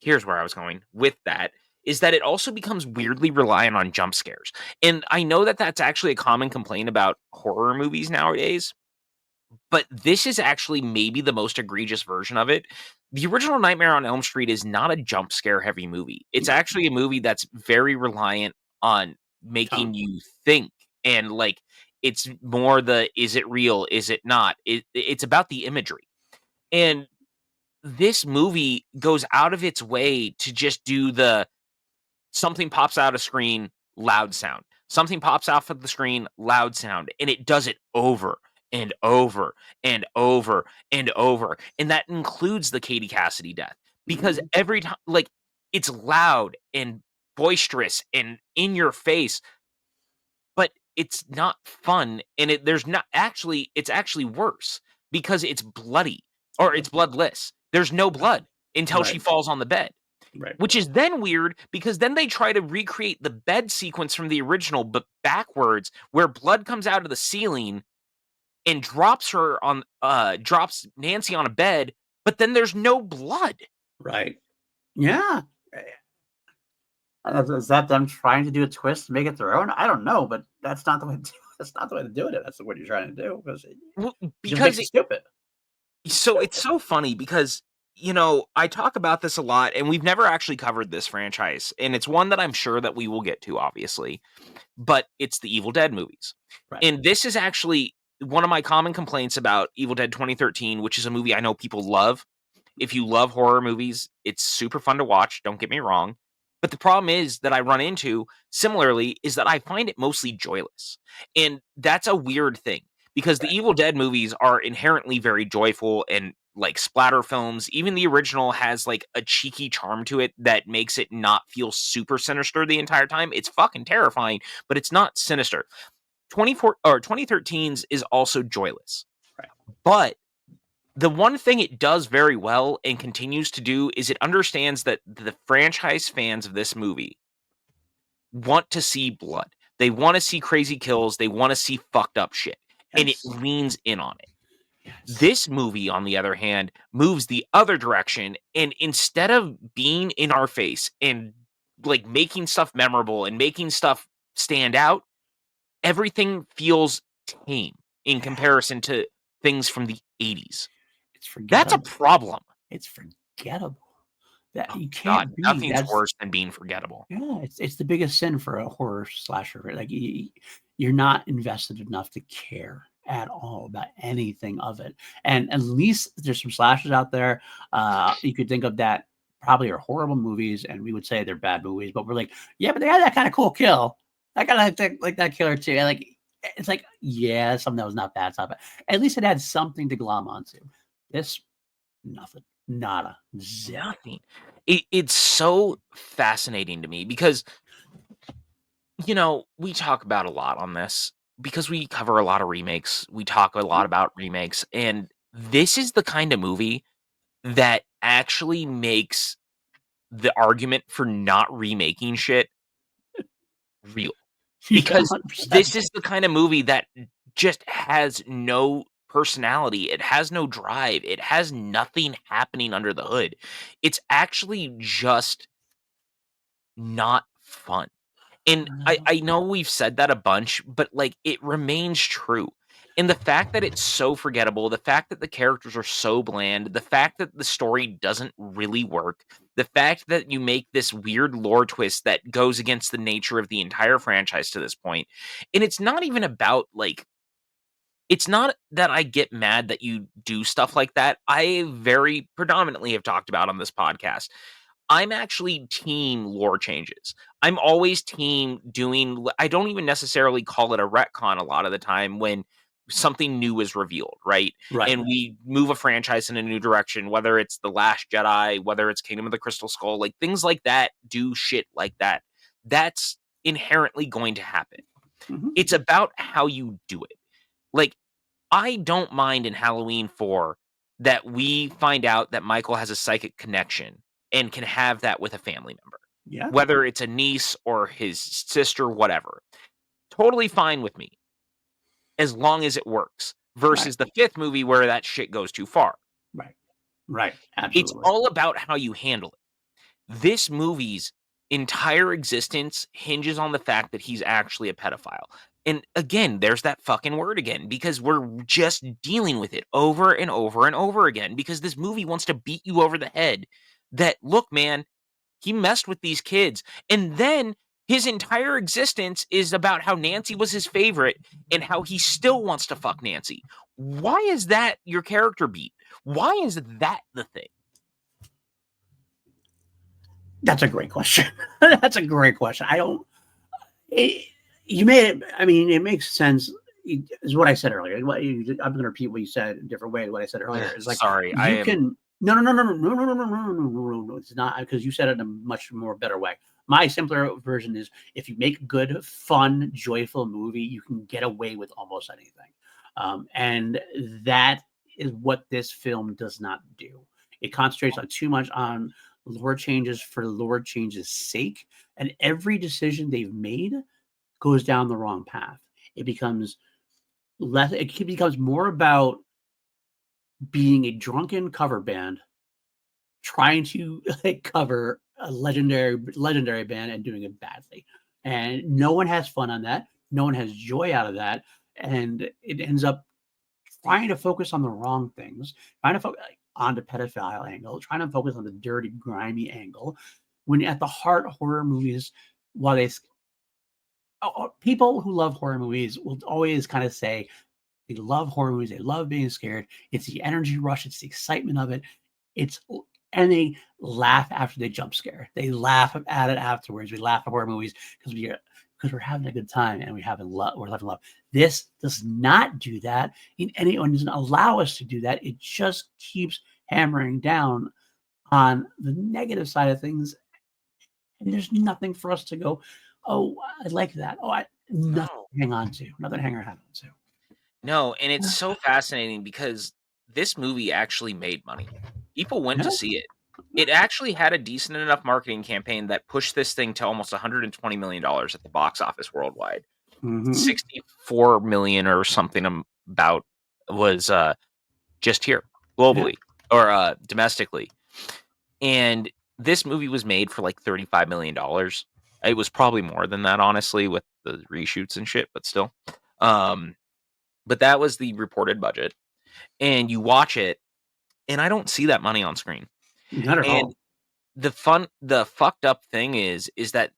here's where I was going with that, is that it also becomes weirdly reliant on jump scares. And I know that that's actually a common complaint about horror movies nowadays, but this is actually maybe the most egregious version of it. The original Nightmare on Elm Street is not a jump scare heavy movie. It's No. actually a movie that's very reliant on making Tone. you think, and, like, it's more the, is it real? Is it not? It's about the imagery. And this movie goes out of its way to just do the, something pops out of screen, loud sound. Something pops off of the screen, loud sound. And it does it over and over and over and over. And that includes the Katie Cassidy death. Because Mhm. every time, like, it's loud and boisterous and in your face, but it's not fun. And there's not actually, it's actually worse because it's bloody, or it's bloodless. There's no blood until she Right. falls on the bed, Right. which is then weird because then they try to recreate the bed sequence from the original, but backwards, where blood comes out of the ceiling and drops Nancy on a bed, but then there's no blood. Right. Yeah. Is that them trying to do a twist to make it their own? I don't know, but that's not the way. That's not the way to do it. That's what you're trying to do because it just Because makes it stupid. so it's so funny because, I talk about this a lot, and we've never actually covered this franchise, and it's one that I'm sure that we will get to, obviously, but it's the Evil Dead movies. Right. And this is actually one of my common complaints about Evil Dead 2013, which is a movie I know people love. If you love horror movies, it's super fun to watch, don't get me wrong. But the problem is that I run into similarly is that I find it mostly joyless. And that's a weird thing because the Right. Evil Dead movies are inherently very joyful and, like, splatter films. Even the original has, like, a cheeky charm to it that makes it not feel super sinister the entire time. It's fucking terrifying, but it's not sinister. 24 or 2013's is also joyless. Right. But the one thing it does very well and continues to do is it understands that the franchise fans of this movie want to see blood. They want to see crazy kills. They want to see fucked up shit. and it That's leans in on it. yes. This movie, on the other hand, moves the other direction, and instead of being in our face and, like, making stuff memorable and making stuff stand out, everything feels tame in Yeah, comparison to things from the '80s. it's That's a forgettable. problem. It's forgettable. That Oh you god, can't be. nothing's That's worse than being forgettable. yeah, it's the biggest sin for a horror slasher, right? Like, you're not invested enough to care at all about anything of it, and at least there's some slashers out there, you could think of that probably are horrible movies, and we would say they're bad movies, but we're like, "Yeah, but they had that kinda cool kill. I kinda like that killer too." And, like, it's like, yeah, something that was not bad, it's not bad. At least it had something to glom onto. This, nothing. Nada. Zip. Nothing. It's so fascinating to me because, we talk about a lot on this because we cover a lot of remakes. We talk a lot about remakes, and this is the kind of movie that actually makes the argument for not remaking shit real. Yeah, Because 100%. this is the kind of movie that just has no personality, it has no drive, it has nothing happening under the hood. It's actually just not fun. And I know we've said that a bunch, but, like, it remains true. And the fact that it's so forgettable, the fact that the characters are so bland, the fact that the story doesn't really work, the fact that you make this weird lore twist that goes against the nature of the entire franchise to this point. And it's not even about, like, it's not that I get mad that you do stuff like that. I very predominantly have talked about on this podcast. I'm actually team lore changes. I'm always team doing I don't even necessarily call it a retcon a lot of the time when something new is revealed, right? Right. And we move a franchise in a new direction, whether it's The Last Jedi, whether it's Kingdom of the Crystal Skull, like things like that do shit like that. That's inherently going to happen. Mhm. It's about how you do it. Like, I don't mind in Halloween 4 that we find out that Michael has a psychic connection and can have that with a family member, Yeah. whether it's a niece or his sister, whatever. Totally fine with me as long as it works Right. versus the fifth movie where that shit goes too far. Right. Right. It's Absolutely. all about how you handle it. This movie's entire existence hinges on the fact that he's actually a pedophile. And again, there's that fucking word again because we're just dealing with it over and over and over again because this movie wants to beat you over the head that, look, man, he messed with these kids. And then his entire existence is about how Nancy was his favorite and how he still wants to fuck Nancy. Why is that your character beat? Why is that the thing? That's a great question. That's a great question. I don't. It, you made it. I mean, it makes sense. Is what I said earlier. I'm going to repeat what you said in a different way. What I said earlier is like Sorry, I you am. can. No, no, no, no, no, no, no, no, no, no, no, no, no. It's not because you said it in a much more better way. My simpler version is if you make a good, fun, joyful movie, you can get away with almost anything, and that is what this film does not do. It concentrates on too much on lore changes for lore changes' sake, and every decision they've made goes down the wrong path. It becomes less. It becomes more about being a drunken cover band trying to like, cover a legendary band and doing it badly, and no one has fun on that. No one has joy out of that, and it ends up trying to focus on the wrong things, trying to focus on the pedophile angle, trying to focus on the dirty, grimy angle. When at the heart, horror movies, while people who love horror movies will always kind of say they love horror movies, they love being scared. It's the energy rush, it's the excitement of it. It's and they laugh after they jump scare. They laugh at it afterwards. We laugh at horror movies because we're having a good time and we're having love. This does not do that. And anyone doesn't allow us to do that. It just keeps hammering down on the negative side of things. And there's nothing for us to go, oh, I like that. Oh, nothing No. to hang on to, nothing to hang our hat on to. No, and it's so fascinating because this movie actually made money. People went Yeah. to see it. It actually had a decent enough marketing campaign that pushed this thing to almost $120 million at the box office worldwide. Mhm. 64 million or something bout was just here Yeah. globally or domestically. And this movie was made for like $35 million. It was probably more than that, honestly, with the reshoots and shit, but still. But that was the reported budget. And you watch it, and I don't see that money on screen. Not at And all. the fucked up thing is that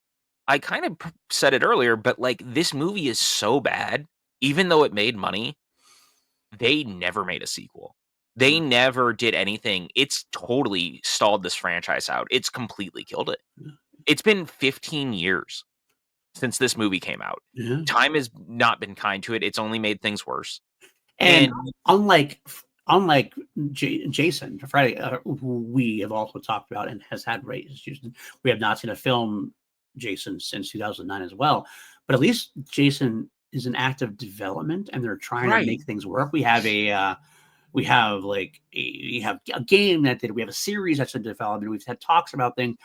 I kind of said it earlier, but like this movie is so bad, even though it made money, they never made a sequel. They Mm. never did anything. It's totally stalled this franchise out. It's completely killed it. It's been 15 years since this movie came out. Yeah. Time has not been kind to it. It's only made things worse. And And unlike Jason, Friday, who we have also talked about and has had rate issues, we have not seen a film Jason since 2009 as well. But at least Jason is in active development, and they're trying to right, make things work. We have we have a game that did. We have a series that's in development. We've had talks about things.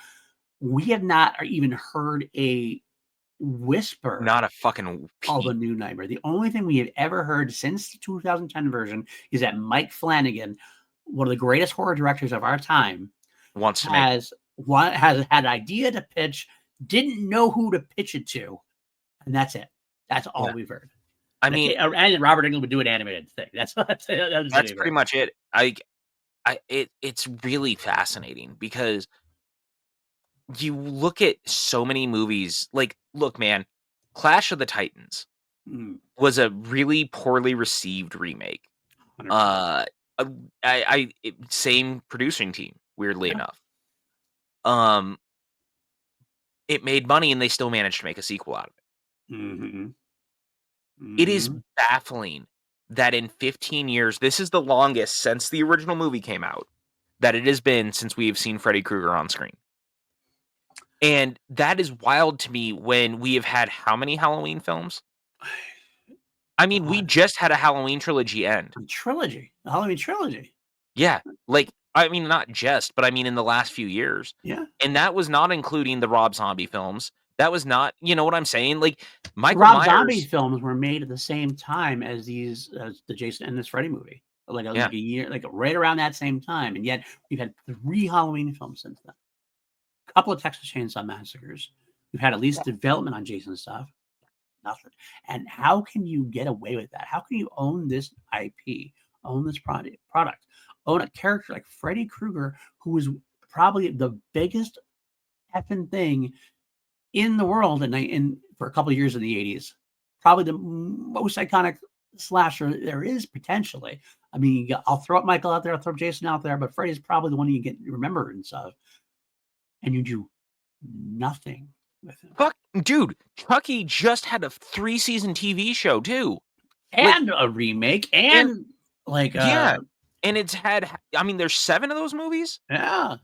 We have not even heard a whisper not a fucking of a peep new Nightmare. The only thing we have ever heard since the 2010 version is that Mike Flanagan, one of the greatest horror directors of our time, wants to make. has had an idea to pitch, didn't know who to pitch it to, and that's it. That's all Yeah. we've heard. I mean, And Robert Englund would do an animated thing. That's that's pretty much it. It's really fascinating because you look at so many movies. Like, look, man, Clash of the Titans Mm, was a really poorly received remake. 100%. Uh, same producing team, weirdly Yeah. enough. It made money and they still managed to make a sequel out of it. Mhm. It is Mhm. baffling that in 15 years, this is the longest since the original movie came out, that it has been since we have seen Freddy Krueger on screen. And that is wild to me when we have had how many Halloween films? I mean, we God. just had a Halloween trilogy end. A Halloween trilogy. Yeah, like, I mean, not just, but I mean in the last few years. Yeah. And that was not including the Rob Zombie films. That was not, you know what I'm saying? Like The Michael Rob Zombie Myers, films were made at the same time as the Jason and this Freddy movie, yeah, like a year, like right around that same time, and yet we've had 3 Halloween films since then. A couple of Texas Chainsaw Massacres. We've had at least development on Jason stuff. Nothing. And how can you get away with that? How can you own this IP, own this product, own a character like Freddy Krueger, who was probably the biggest effing thing in the world in for a couple of years in the 80s. Probably the most iconic slasher there is potentially. I mean, I'll throw up Michael out there, I'll throw up Jason out there, but Freddy's probably the one you get remembrance of. And you do nothing with him. fuck, dude, Chucky just had a 3-season TV show too. Like, And a remake and and like yeah, and it's had, I mean, there's 7 of those movies. yeah.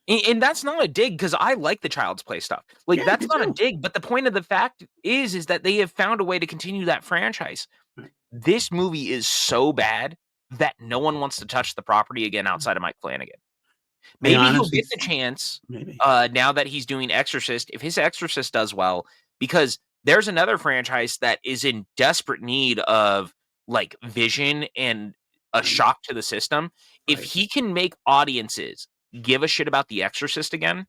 And that's not a dig because I like the Child's Play stuff. Like, Yeah, that's me not a too. dig, but the point of the fact is that they have found a way to continue that franchise. Right. This movie is so bad that no one wants to touch the property again outside of Mike Flanagan. I Maybe he'll honestly get the chance, maybe. now that he's doing Exorcist, if his Exorcist does well, because there's another franchise that is in desperate need of, like, vision and a Right, shock to the system. If right. he can make audiences give a shit about The Exorcist again,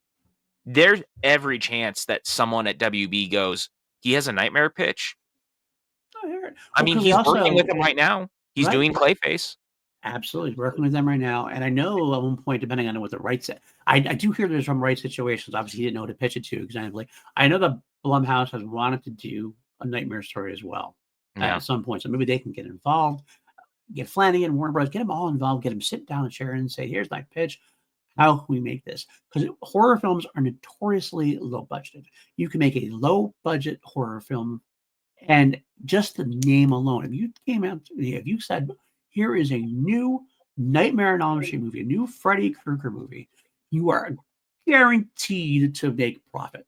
there's every chance that someone at WB goes, "He has a Nightmare pitch." I hear it. I Well, mean, because we he's working with also him right now. He's right. doing Clayface. Absolutely, working with them right now, and I know at one point, depending on what the rights, I do hear there's some rights situations. Obviously, he didn't know who to pitch it to. Example, I know that Blumhouse has wanted to do a Nightmare story as well Yeah. at some point, so maybe they can get involved. Get Flanagan, Warner Bros., get them all involved. Get them sit down and share and say, "Here's my pitch. How can we make this?" Because horror films are notoriously low budgeted. You can make a low budget horror film, and just the name alone, if you came out, if you said, "Here is a new Nightmare on Elm Street movie, a new Freddy Krueger movie," you are guaranteed to make profit.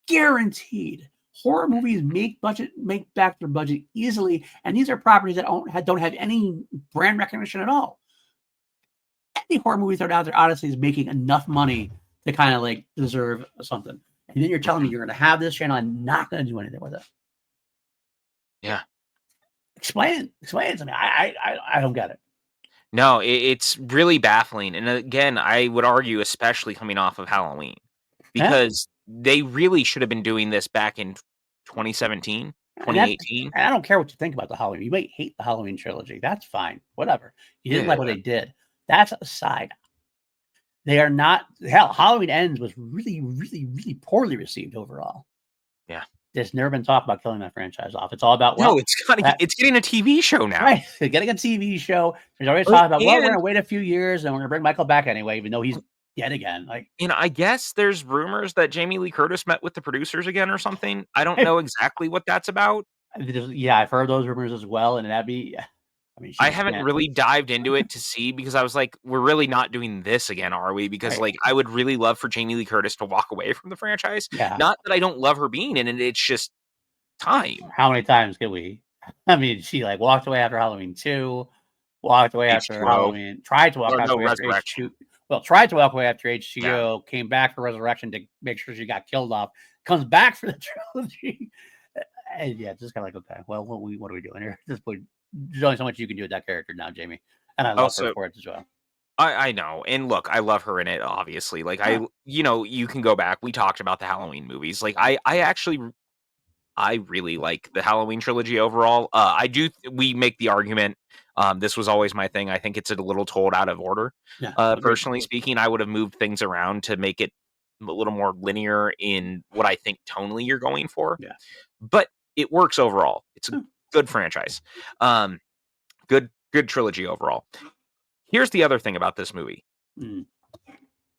Guaranteed. Horror movies make back their budget easily, and these are properties that don't have any brand recognition at all. Any horror movies that are out there, honestly, is making enough money to kind of like deserve something. And then you're telling me you're going to have this channel and not going to do anything with it. Yeah. Explain it to me. I don't get it. No, it's really baffling, and again, I would argue especially coming off of Halloween, Yeah, because they really should have been doing this back in 2017, and that's 2018. and I don't care what you think about the Halloween. You might hate the Halloween trilogy. That's fine. Whatever. You didn't like what Yeah, they did. That's aside. They are not hell. Halloween Ends was really, really, really poorly received overall. yeah. There's never been talk about killing that franchise off. It's all about, No, well, it's gotta that it's getting a TV show now. right. They're getting a TV show. There's always Oh, talk about, well, we're and gonna wait a few years and we're gonna bring Michael back anyway, even though he's dead again. Like, I guess there's rumors that Jamie Lee Curtis met with the producers again or something. I don't know exactly what that's about. yeah, I've heard those rumors as well, and that'd be. I mean, I she haven't can't. really dived into it to see, because I was like, "We're really not doing this again, are we?" Because, Right. like, I would really love for Jamie Lee Curtis to walk away from the franchise. Yeah. Not that I don't love her being in it, it's just time. How many times can we? I mean, she like walked away after Halloween 2, walked away after H2O. Halloween, tried to walk Or no, away after Resurrection. H2. Well, tried to walk away after Yeah. H2O, came back for Resurrection to make sure she got killed off, comes back for the trilogy. And yeah, just kind of like, okay, well, what are we doing here? At this point, there's only so much you can do with that character now, Jamie. And I love her Also, for it as well. I know, and look, I love her in it, obviously. Like, Yeah. you can go back. We talked about the Halloween movies. Like, I really like the Halloween trilogy overall. I do. We make the argument. This was always my thing. I think it's a little told out of order. Yeah. Agreed. Personally speaking, I would have moved things around to make it a little more linear in what I think tonally you're going for. Yeah. But it works overall. It's a Hmm. good franchise. Um, good trilogy overall. Here's the other thing about this movie. Mm.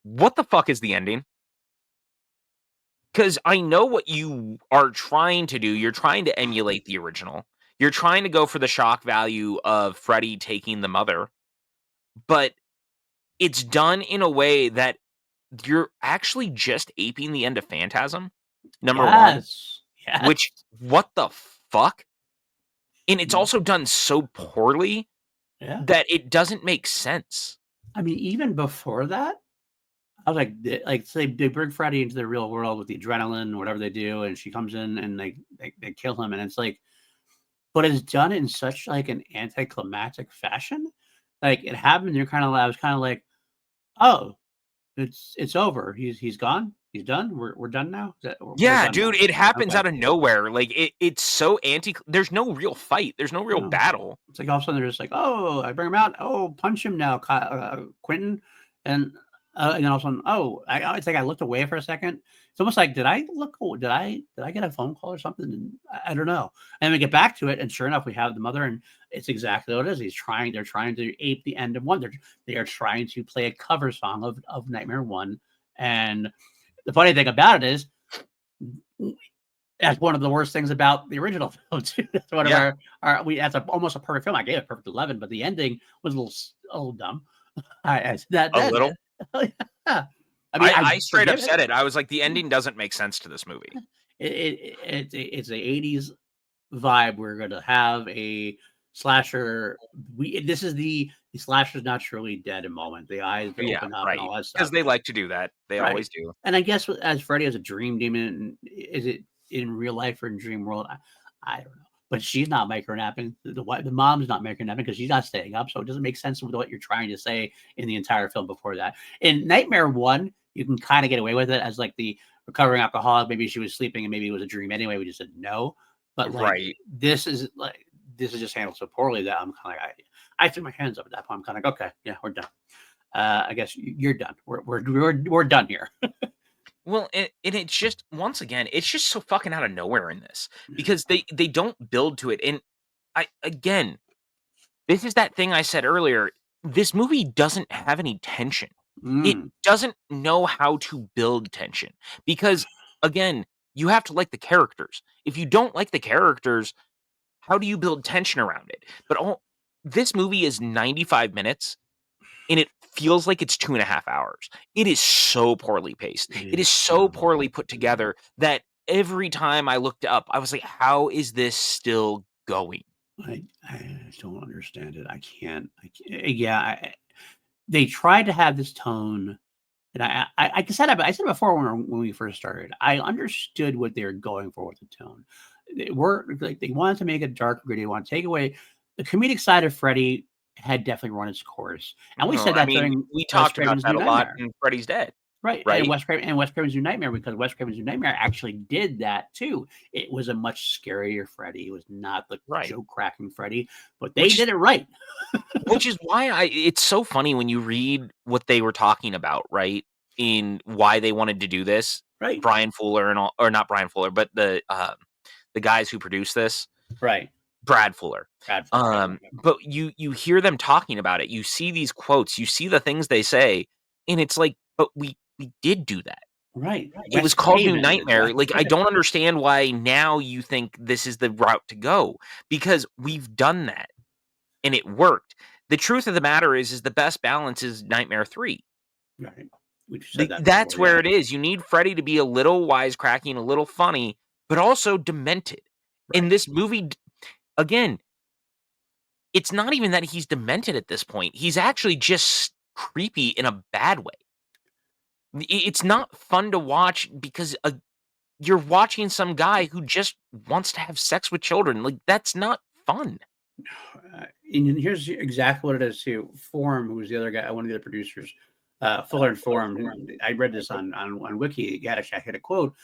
What the fuck is the ending? Because I know what you are trying to do. You're trying to emulate the original. You're trying to go for the shock value of Freddy taking the mother, but it's done in a way that you're actually just aping the end of Phantasm, number one, Yes. Yes. which, what the fuck? And it's Mm. also done so poorly Yeah. that it doesn't make sense. I mean, even before that, I was like, so they bring Freddy into the real world with the adrenaline, whatever they do, and she comes in and they kill him, and it's like, but it's done in such like an anticlimactic fashion. Like it happened, I was kind of like, oh, it's over. He's gone. He's done. We're done now. We're Yeah, done dude, now. it happens Okay. out of nowhere. Like, it's so there's no real fight. There's no real No. battle. It's like all of a sudden they're just like, oh, I bring him out. Oh, punch him now, Quentin. And then all of a sudden, it's like I looked away for a second. It's almost like, did I look? Did I get a phone call or something? And I don't know. And we get back to it, and sure enough, we have the mother, and it's exactly what it is. They're trying to ape the end of one. They are trying to play a cover song of Nightmare One. And the funny thing about it is, that's one of the worst things about the original film too. That's one of Yeah, that's almost a perfect film. I gave it a perfect 11, but the ending was a little dumb. I said that a then. little. Yeah. I mean, I I straight up forgive it. said it. I was like, the ending doesn't make sense to this movie. It's a 80s vibe. We're gonna have a slasher. This is the slasher's not truly dead in moment. The eyes Yeah, open up and right. all that Because stuff. they like to do that. They Right. always do. And I guess as Freddy as a dream demon, is it in real life or in dream world? I don't know. But she's not micronapping. The mom's not micronapping because she's not staying up. So it doesn't make sense with what you're trying to say in the entire film before that. In Nightmare 1, you can kind of get away with it as like the recovering alcoholic. Maybe she was sleeping and maybe it was a dream anyway. We just said no. But like Right. this is just handled so poorly that I'm kind of like, I threw my hands up at that point. I'm kind of like, okay, yeah, we're done. I guess you're done. We're done here. Well, and it's just, once again, it's just so fucking out of nowhere in this, because they don't build to it. And again, this is that thing I said earlier. This movie doesn't have any tension. It Mm, doesn't know how to build tension, because, again, you have to like the characters. If you don't like the characters, how do you build tension around it? But this movie is 95 minutes, and it feels like it's 2.5 hours. It is so poorly paced. It is so poorly put together that every time I looked up, I was like, how is this still going? I don't understand it. I can't. Yeah, they tried to have this tone, and I said it before when we first started. I understood what they were going for with the tone. they were like they wanted to make it dark, gritty. They want to take away the comedic side of Freddy had definitely run its course, and we Well, said I that mean, during we Wes talked about Craven's that New a lot Nightmare. in Freddy's Dead, Right, right? And Wes Craven's New Nightmare, because Wes Craven's New Nightmare actually did that too. It was a much scarier Freddy. It was not the Right. joke cracking Freddy, but they Which is did it right. which is why it's so funny when you read what they were talking about, right? In why they wanted to do this. Right, Brian Fuller and all, or not Brian Fuller, but the guys who produced this, right. Brad Fuller. Bad Fuller, right, right, But you hear them talking about it. You see these quotes, you see the things they say, and it's like, but we did do that. right. It Wes was called New Craven did that. Nightmare. Like, I don't understand why now you think this is the route to go, because we've done that and it worked. The truth of the matter is the best balance is Nightmare 3. Right. We've said that That's before, where yeah. it is. You need Freddy to be a little wisecracking, a little funny, but also demented. In Right. this movie, again, it's not even that he's demented at this point. He's actually just creepy in a bad way. It's not fun to watch because you're watching some guy who just wants to have sex with children. Like, that's not fun. And here's exactly what it is too. Form, who was the other guy, one of the other producers, Fuller and Form. I read this on Wiki. Yeah, actually, I had a quote.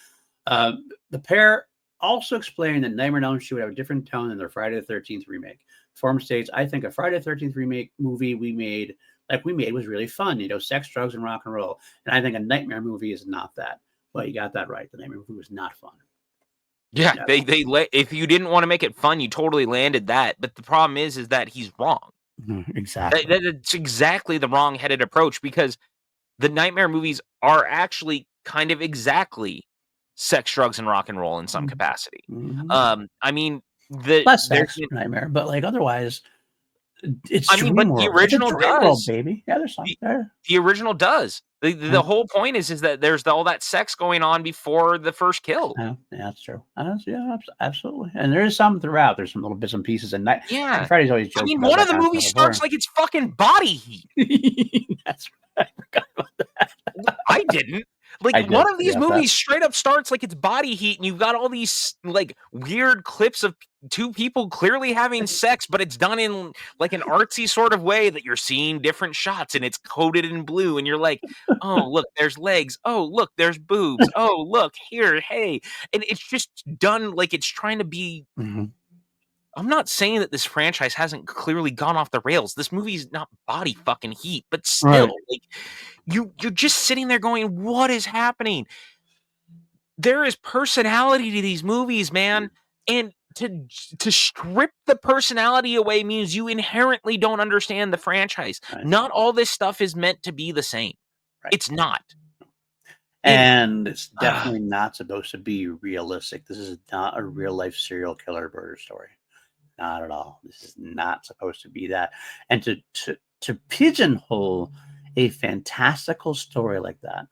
The pair also explained that Nightmare on Elm Street would have a different tone than their Friday the 13th remake. Form states, "I think a Friday the 13th remake movie we made was really fun. You know, sex, drugs, and rock and roll. And I think a Nightmare movie is not that." Well, you got that right. The Nightmare movie was not fun. Yeah, No. if you didn't want to make it fun, you totally landed that. But the problem is that he's wrong. Exactly. It's exactly the wrong-headed approach, because the Nightmare movies are actually kind of exactly sex, drugs, and rock and roll in some capacity. Mhm. I mean, Less there's sex, Nightmare, but like otherwise, it's I mean, but dream the world. It's a original dream world, does. baby. Yeah, there's some The there. the original does. The Yeah, whole point is that there's all that sex going on before the first kill. yeah, that's true. Yeah, absolutely. And there is some throughout. There's some little bits and pieces, and Yeah. Freddy's always I joked mean, about one of that the kind of movies stuff before. starts like it's fucking body heat. That's right. I forgot about that. I didn't. Like, I one did of these forget that. movies straight up starts like it's body heat, and you've got all these, like, weird clips of two people clearly having sex, but it's done in, like, an artsy sort of way that you're seeing different shots, and it's coated in blue, and you're like, "Oh, look, there's legs. Oh, look, there's boobs. Oh, look, here, hey." And it's just done like it's trying to be. Mhm. I'm not saying that this franchise hasn't clearly gone off the rails. This movie's not body fucking heat, but Right. still, like, you're just sitting there going, "What is happening?" There is personality to these movies, man, and to strip the personality away means you inherently don't understand the franchise. Right. Not all this stuff is meant to be the same. Right. It's not. And And it's definitely not supposed to be realistic. This is not a real life serial killer murder story. Not at all. This is not supposed to be that. And to pigeonhole a fantastical story like that,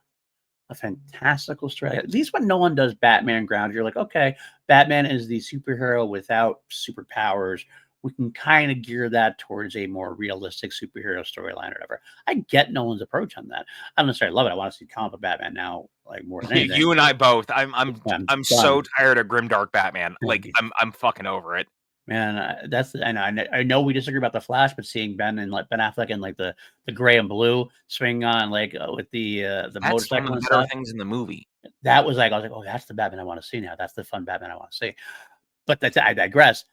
a fantastical story. At least when Nolan does Batman ground, you're like, okay, Batman is the superhero without superpowers. We can kind of gear that towards a more realistic superhero storyline or whatever. I get Nolan's approach on that. I don't necessarily love it. I want to see comic book Batman now, like more than anything. you and I both. I'm I'm I'm so done. tired of grimdark Batman. Like, I'm fucking over it. Man, that's I know we disagree about the Flash, but seeing Ben Affleck in like the gray and blue swing on like with the That's one of motorcycle the and better stuff, things in the movie. that was like I was like, oh, that's the Batman I want to see now. That's the fun Batman I want to see. But I digress.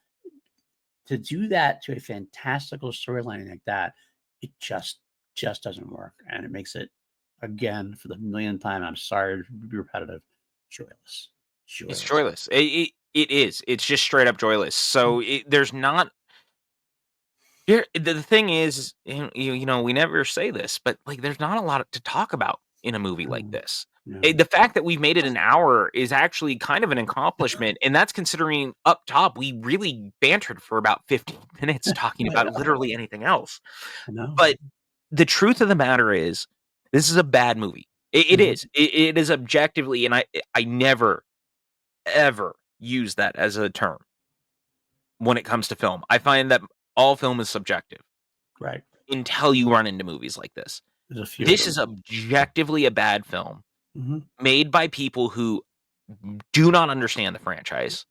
To do that to a fantastical storyline like that, it just doesn't work, and it makes it again for the millionth time. I'm sorry to be repetitive, joyless, It's joyless. joyless. It is. It's just straight up joyless. So there's not. Here, the thing is, we never say this, but like, there's not a lot to talk about in a movie like No, this. no, The fact that we've made it an hour is actually kind of an accomplishment, and that's considering up top we really bantered for about 15 minutes talking I about know, literally anything else. I know. But the truth of the matter is, this is a bad movie. It Mhm. is. It is objectively, and I never ever use that as a term when it comes to film. I find that all film is subjective Right. until you run into movies like this. There's a few of This is them. objectively a bad film Mhm. made by people who do not understand the franchise.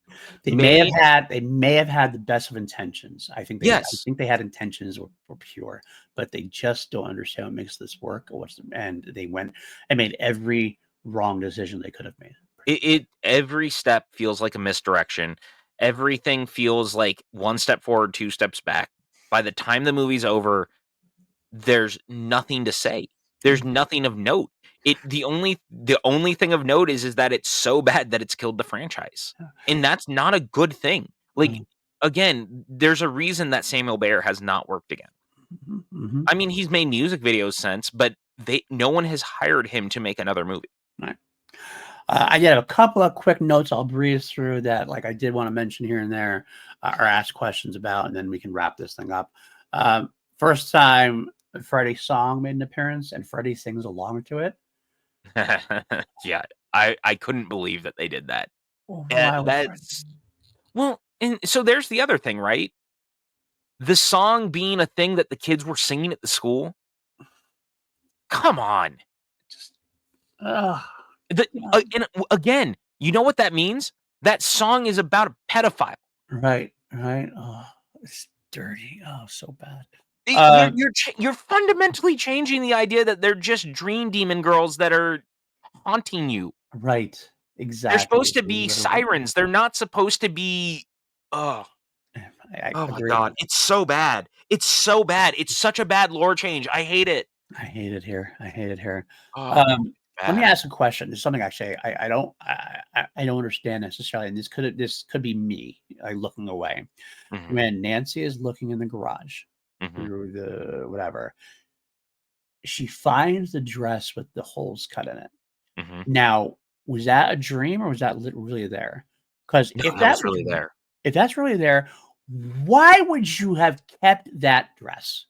They may have Made had the best of intentions. I yes, think they had intentions were pure, but they just don't understand what makes this work or and they went and made every wrong decision they could have made. it every step feels like a misdirection. Everything feels like one step forward, two steps back. By the time the movie's over, there's nothing to say. There's nothing of note. The only thing of note is that it's so bad that it's killed the franchise. And that's not a good thing. Like, Mhm, again, there's a reason that Samuel Bayer has not worked again. mhm, mhm. I mean, he's made music videos since, but no one has hired him to make another movie. Right. I did a couple of quick notes I'll breeze through that, like I did want to mention here and there, or ask questions about, and then we can wrap this thing up. First time Freddie's song made an appearance, and Freddie sings along to it. Yeah, I couldn't believe that they did that. Why would Freddie? That's well, and so there's the other thing, right? The song being a thing that the kids were singing at the school. Come on. Just, uh, And again, you know what that means? That song is about a pedophile. right, right. Oh, it's dirty. Oh, so bad. You're fundamentally changing the idea that they're just dream demon girls that are haunting you. Right, They're exactly. supposed to be Literally, sirens. They're not supposed to be. Oh, I oh my agree. god, it's so bad. It's so bad. It's such a bad lore change. I hate it. I hate it here. I hate it here. Oh, Um, Let me bad. ask a question. There's something actually I don't understand necessarily, and this could be me looking away. Mhm, When Nancy is looking in the garage mhm, through the whatever, she finds the dress with the holes cut in it. mhm. Now, was that a dream or was that really there? Because No, that was really there. if that's really there, why would you have kept that dress?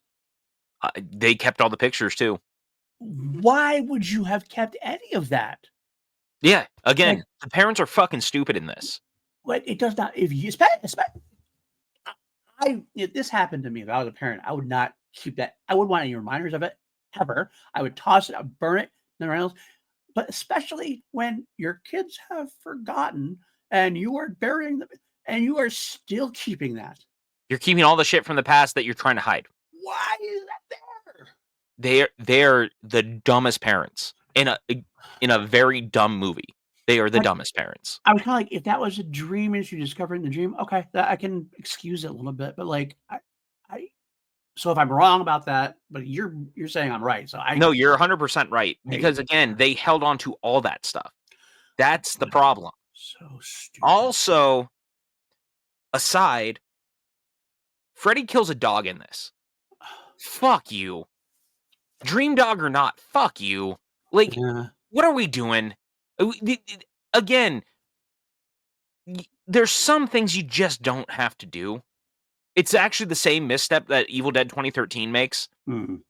They kept all the pictures too. Why would you have kept any of that? Yeah, Like, again, the parents are fucking stupid in this. what it does not. If you, if this happened to me, if I was a parent, I would not keep that. I wouldn't want any reminders of it ever. I would toss it, I'd burn it, never else. But especially when your kids have forgotten and you are burying them and you are still keeping that. You're keeping all the shit from the past that you're trying to hide. Why is that there? They're the dumbest parents in a very dumb movie. They are the But dumbest parents. I was kind of like, if that was a dream and you discover it in the dream, okay, that I can excuse it a little bit. But like, I so if I'm wrong about that, but you're saying I'm right. So No, you're 100% right I because again, they held on to all that stuff. That's the problem. so stupid. Also, aside, Freddy kills a dog in this. Fuck you. Dream dog or not, fuck you. Like, Yeah. what are we doing? Again, there's some things you just don't have to do. It's actually the same misstep that Evil Dead 2013 makes. Mm,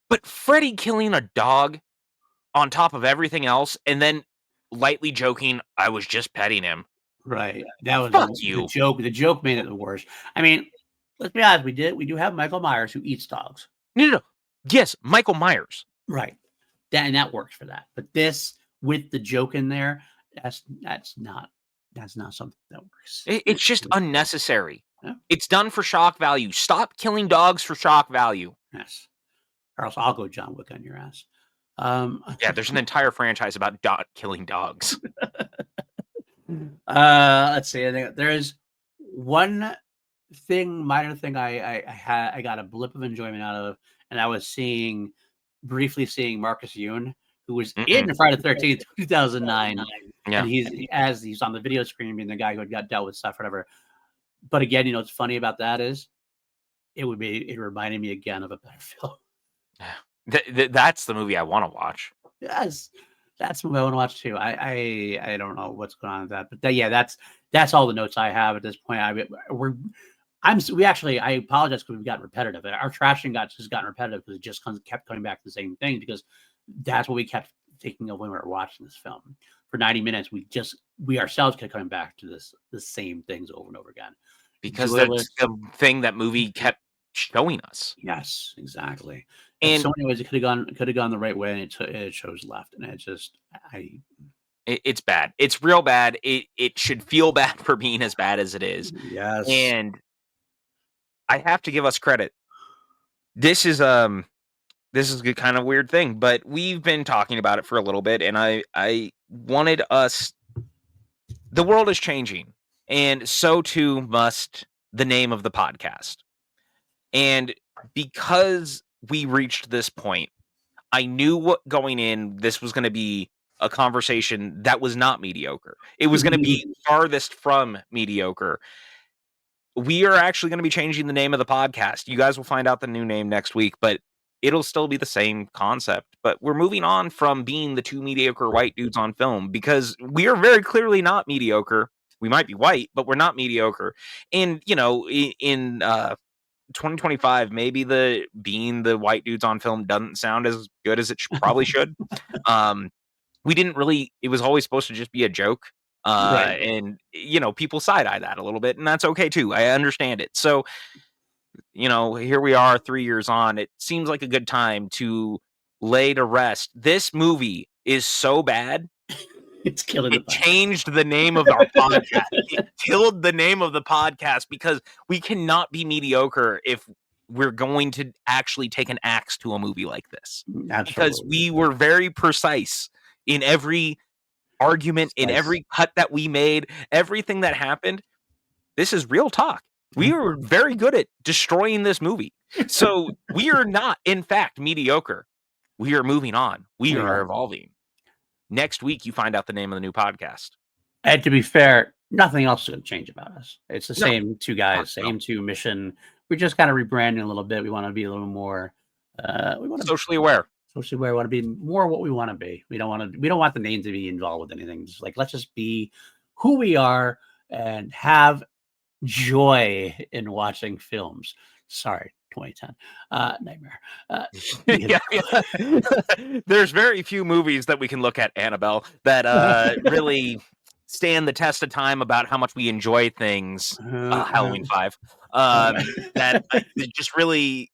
But Freddy killing a dog on top of everything else and then lightly joking, I was just petting him. right. That was Fuck the you. joke. The joke made it the worst. I mean, let's be honest. We do have Michael Myers who eats dogs. No, no, no. Yes, Michael Myers. Right. That works for that. But this with the joke in there, that's not something that works. It's just unnecessary. Yeah. It's done for shock value. Stop killing dogs for shock value. Yes. Or else I'll go John Wick on your ass. Yeah, there's an entire franchise about killing dogs. Let's see. I think there's one minor thing I got a blip of enjoyment out of, and I was briefly seeing Marcus Yoon, who was Mhm. in Friday the 13th, 2009, and Yeah. he's on the video screen being the guy who had got dealt with stuff, whatever. But again, what's funny about that is it reminded me again of a better film. That's the movie I want to watch. Yes, that's what I want to watch too. I don't know what's going on with that, but yeah, that's all the notes I have at this point. I apologize because we've gotten repetitive. Our trashing just gotten repetitive because it just kept coming back to the same thing because that's what we kept thinking of when we were watching this film. For 90 minutes, we ourselves kept coming back to the same things over and over again. Because Joyless. that's the thing that movie kept showing us. Yes, exactly. In And so many ways, it could have gone the right way, and it chose left, and it just It's bad. It's real bad. It should feel bad for being as bad as it is. Yes. And I have to give us credit. This is a kind of weird thing, but we've been talking about it for a little bit, and I wanted us. The world is changing, and so too must the name of the podcast. And because we reached this point, I knew what going in, this was going to be a conversation that was not mediocre. It was going to be farthest from mediocre. We are actually going to be changing the name of the podcast. You guys will find out the new name next week, but it'll still be the same concept. But we're moving on from being the two mediocre white dudes on film because we are very clearly not mediocre. We might be white, but we're not mediocre. And, in 2025, maybe being the white dudes on film doesn't sound as good as it probably should. We didn't really, it was always supposed to just be a joke. Right. And people side eye that a little bit, and that's okay too. I understand it. So, here we are 3 years on. It seems like a good time to lay to rest. This movie is so bad. It's killing the It podcast. changed the name of our podcast. It killed the name of the podcast because we cannot be mediocre if we're going to actually take an axe to a movie like this. Absolutely. Because we were very precise in every argument, in every cut that we made, everything that happened. This is real talk. We were very good at destroying this movie. So we are not, in fact, mediocre. We are moving on. We are evolving. Next week, you find out the name of the new podcast. And to be fair, nothing else is going to change about us. It's the No. same two guys, same two mission. We're just kind of rebranding a little bit. We want to be a little more we want to socially aware. Socially aware. We want to be more what we want to be. We don't want the name to be involved with anything. Just like, let's just be who we are and have joy in watching films. Sorry, 2010 Nightmare. There's very few movies that we can look at, Annabelle, that really stand the test of time about how much we enjoy things. Halloween 5. That just really,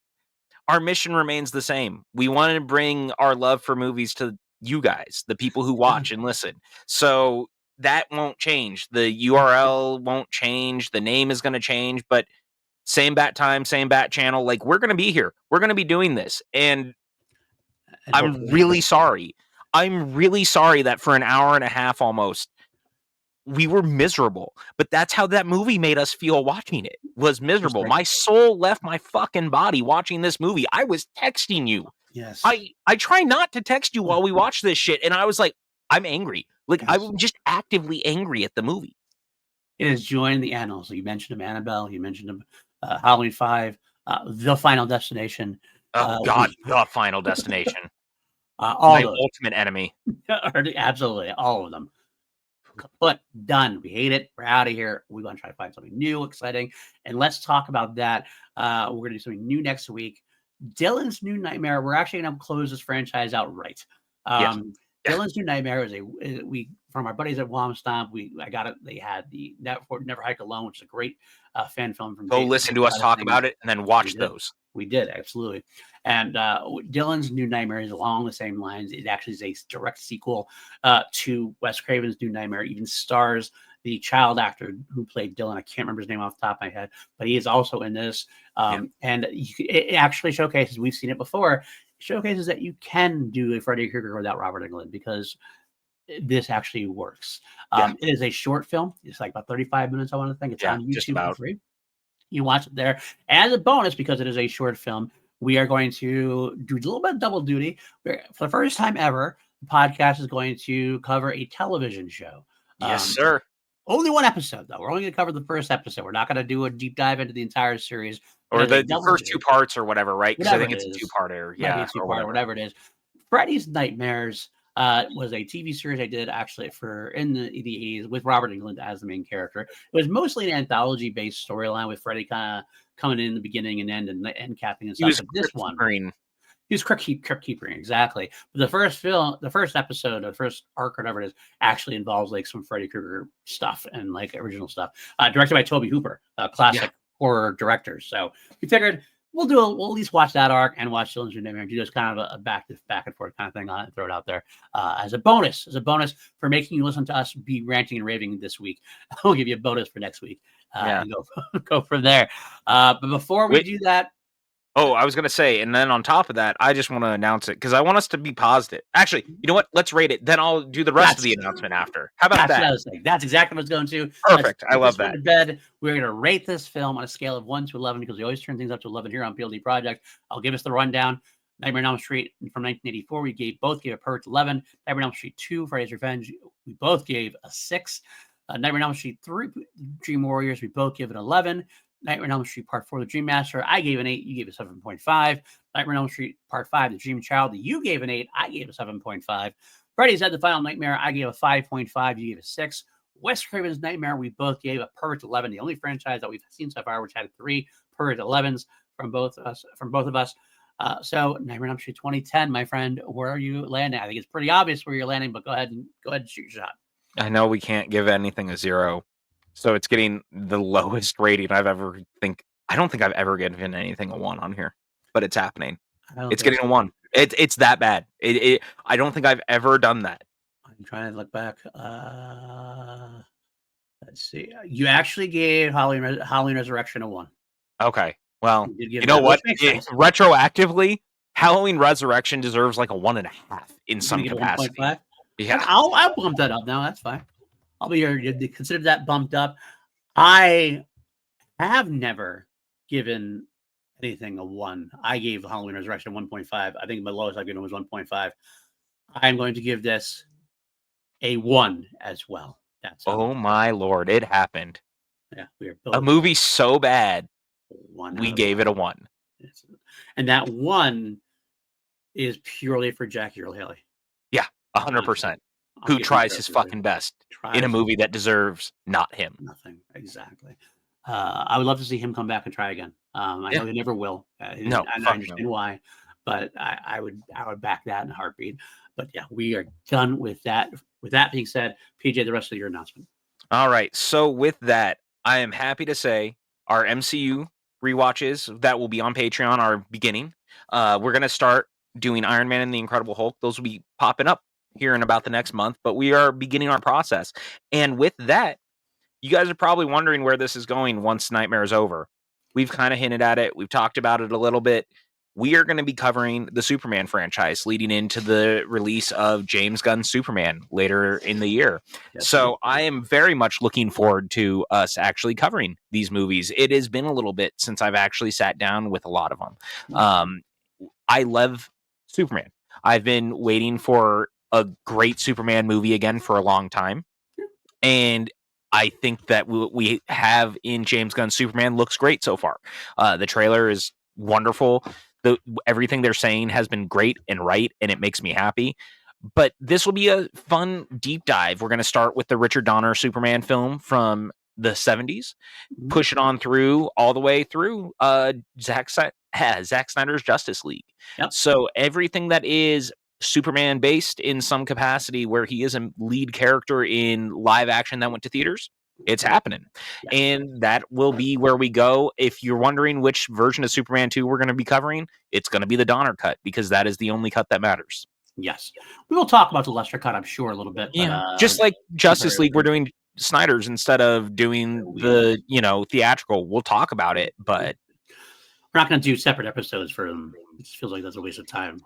our mission remains the same. We want to bring our love for movies to you guys, the people who watch and listen. So that won't change. The URL won't change. The name is going to change, but same bat time, same bat channel. Like, we're going to be here. We're going to be doing this. And I'm really sorry. I'm really sorry that for an hour and a half almost, we were miserable. But that's how that movie made us feel watching it. Was miserable. My soul left my fucking body watching this movie. I was texting you. Yes. I try not to text you while we watch this shit. And I was like, I'm angry. Like, I'm just actively angry at the movie. It has joined the annals. You mentioned him, Annabelle. You mentioned him, Halloween 5, The Final Destination. Oh, God, The Final Destination. My ultimate enemy. Absolutely, all of them. But done. We hate it. We're out of here. We're going to try to find something new, exciting. And let's talk about that. We're going to do something new next week. Dylan's New Nightmare. We're actually going to close this franchise out right. Yes. Dylan's New Nightmare is we from our buddies at Wom Stomp. I got it. They had the Never Hike Alone, which is a great fan film from. Go listen to us talk about it and then watch those. We did, absolutely. And Dylan's New Nightmare is along the same lines. It actually is a direct sequel to Wes Craven's New Nightmare. It even stars the child actor who played Dylan. I can't remember his name off the top of my head, but he is also in this. And it actually showcases, we've seen it before, showcases that you can do a Freddy Krueger without Robert Englund because this actually works. It is a short film. It's like about 35 minutes, I want to think. It's on YouTube for free. You watch it there. As a bonus, because it is a short film, we are going to do a little bit of double duty. For the first time ever, the podcast is going to cover a television show. Yes, sir. Only one episode, though. We're only going to cover the first episode. We're not going to do a deep dive into the entire series. Or the first 2 parts or whatever, right? Because I think it's a 2-parter. Yeah, or whatever it is. Freddy's Nightmares was a TV series I did actually in the 80s with Robert Englund as the main character. It was mostly an anthology-based storyline with Freddy kind of coming in the beginning and end and capping and stuff. This one, he was crypt keeping, exactly. But the first episode, the first arc, whatever it is, actually involves like some Freddy Krueger stuff and like original stuff. Directed by Tobe Hooper, a classic horror director. So we figured we'll at least watch that arc and watch Children's Nightmare and do just kind of a back and forth kind of thing on it, throw it out there as a bonus for making you listen to us be ranting and raving this week. We'll give you a bonus for next week and go from there. But before we do that. Oh, I was going to say, and then on top of that, I just want to announce it because I want us to be positive. Actually, you know what? Let's rate it. Then I'll do the rest of the announcement after. How about that? What I was saying. That's exactly what I was going to. Perfect. I love that. To bed. We're going to rate this film on a scale of 1 to 11 because we always turn things up to 11 here on PLD Project. I'll give us the rundown. Nightmare on Elm Street from 1984, we both gave a perfect 11. Nightmare on Elm Street 2, Freddy's Revenge, we both gave a 6. Nightmare on Elm Street 3, Dream Warriors, we both give it 11. Nightmare on Elm Street Part 4, The Dream Master, I gave an 8, you gave a 7.5. Nightmare on Elm Street Part 5, The Dream Child, you gave an 8, I gave a 7.5. Freddy's Dead, The Final Nightmare, I gave a 5.5, you gave a 6. Wes Craven's Nightmare, we both gave a perfect 11. The only franchise that we've seen so far which had 3 perfect 11s from both of us. So Nightmare on Elm Street 2010, my friend, where are you landing? I think it's pretty obvious where you're landing, but go ahead and shoot your shot. I know we can't give anything a 0. So it's getting the lowest rating I don't think I've ever given anything a 1 on here, but it's happening. It's getting a 1. It's that bad. I don't think I've ever done that. I'm trying to look back. Let's see. You actually gave Halloween Resurrection a 1. Okay. Well, you know what? Retroactively, Halloween Resurrection deserves like a 1.5 in some capacity. 1.5? Yeah. I'll bump that up now. That's fine. I'll be here. You consider that bumped up. I have never given anything a 1. I gave Halloween Resurrection 1.5. I think my lowest I've given was 1.5. I'm going to give this a 1 as well. Oh my Lord, it happened. Yeah, we are both a movie so bad. We gave it a 1. And that 1 is purely for Jackie Earle Haley. Yeah, 100%. Who tries his fucking best in a movie that deserves not him. Nothing. Exactly. I would love to see him come back and try again. I know he never will. No, I understand why, but I would back that in a heartbeat. But yeah, we are done with that. With that being said, PJ, the rest of your announcement. All right. So with that, I am happy to say our MCU rewatches that will be on Patreon are beginning. We're going to start doing Iron Man and the Incredible Hulk. Those will be popping up here in about the next month, but we are beginning our process. And with that, you guys are probably wondering where this is going once Nightmare is over. We've kind of hinted at it. We've talked about it a little bit. We are going to be covering the Superman franchise leading into the release of James Gunn's Superman later in the year. Yes, so I am very much looking forward to us actually covering these movies. It has been a little bit since I've actually sat down with a lot of them. I love Superman. I've been waiting for a great Superman movie again for a long time. And I think that what we have in James Gunn's Superman looks great so far. The trailer is wonderful. Everything they're saying has been great and right, and it makes me happy. But this will be a fun deep dive. We're going to start with the Richard Donner Superman film from the 70s, push it on through all the way through Zack Snyder's Justice League. Yep. So everything that is Superman based in some capacity where he is a lead character in live action that went to theaters, it's happening. Yes. And that will be where we go. If you're wondering which version of Superman 2 we're going to be covering, it's going to be the Donner cut because that is the only cut that matters. Yes. We will talk about the lesser cut, I'm sure, a little bit. Yeah. But, just like Justice League, we're doing Snyder's instead of doing the, theatrical. We'll talk about it, but we're not going to do separate episodes for them. It feels like that's a waste of time.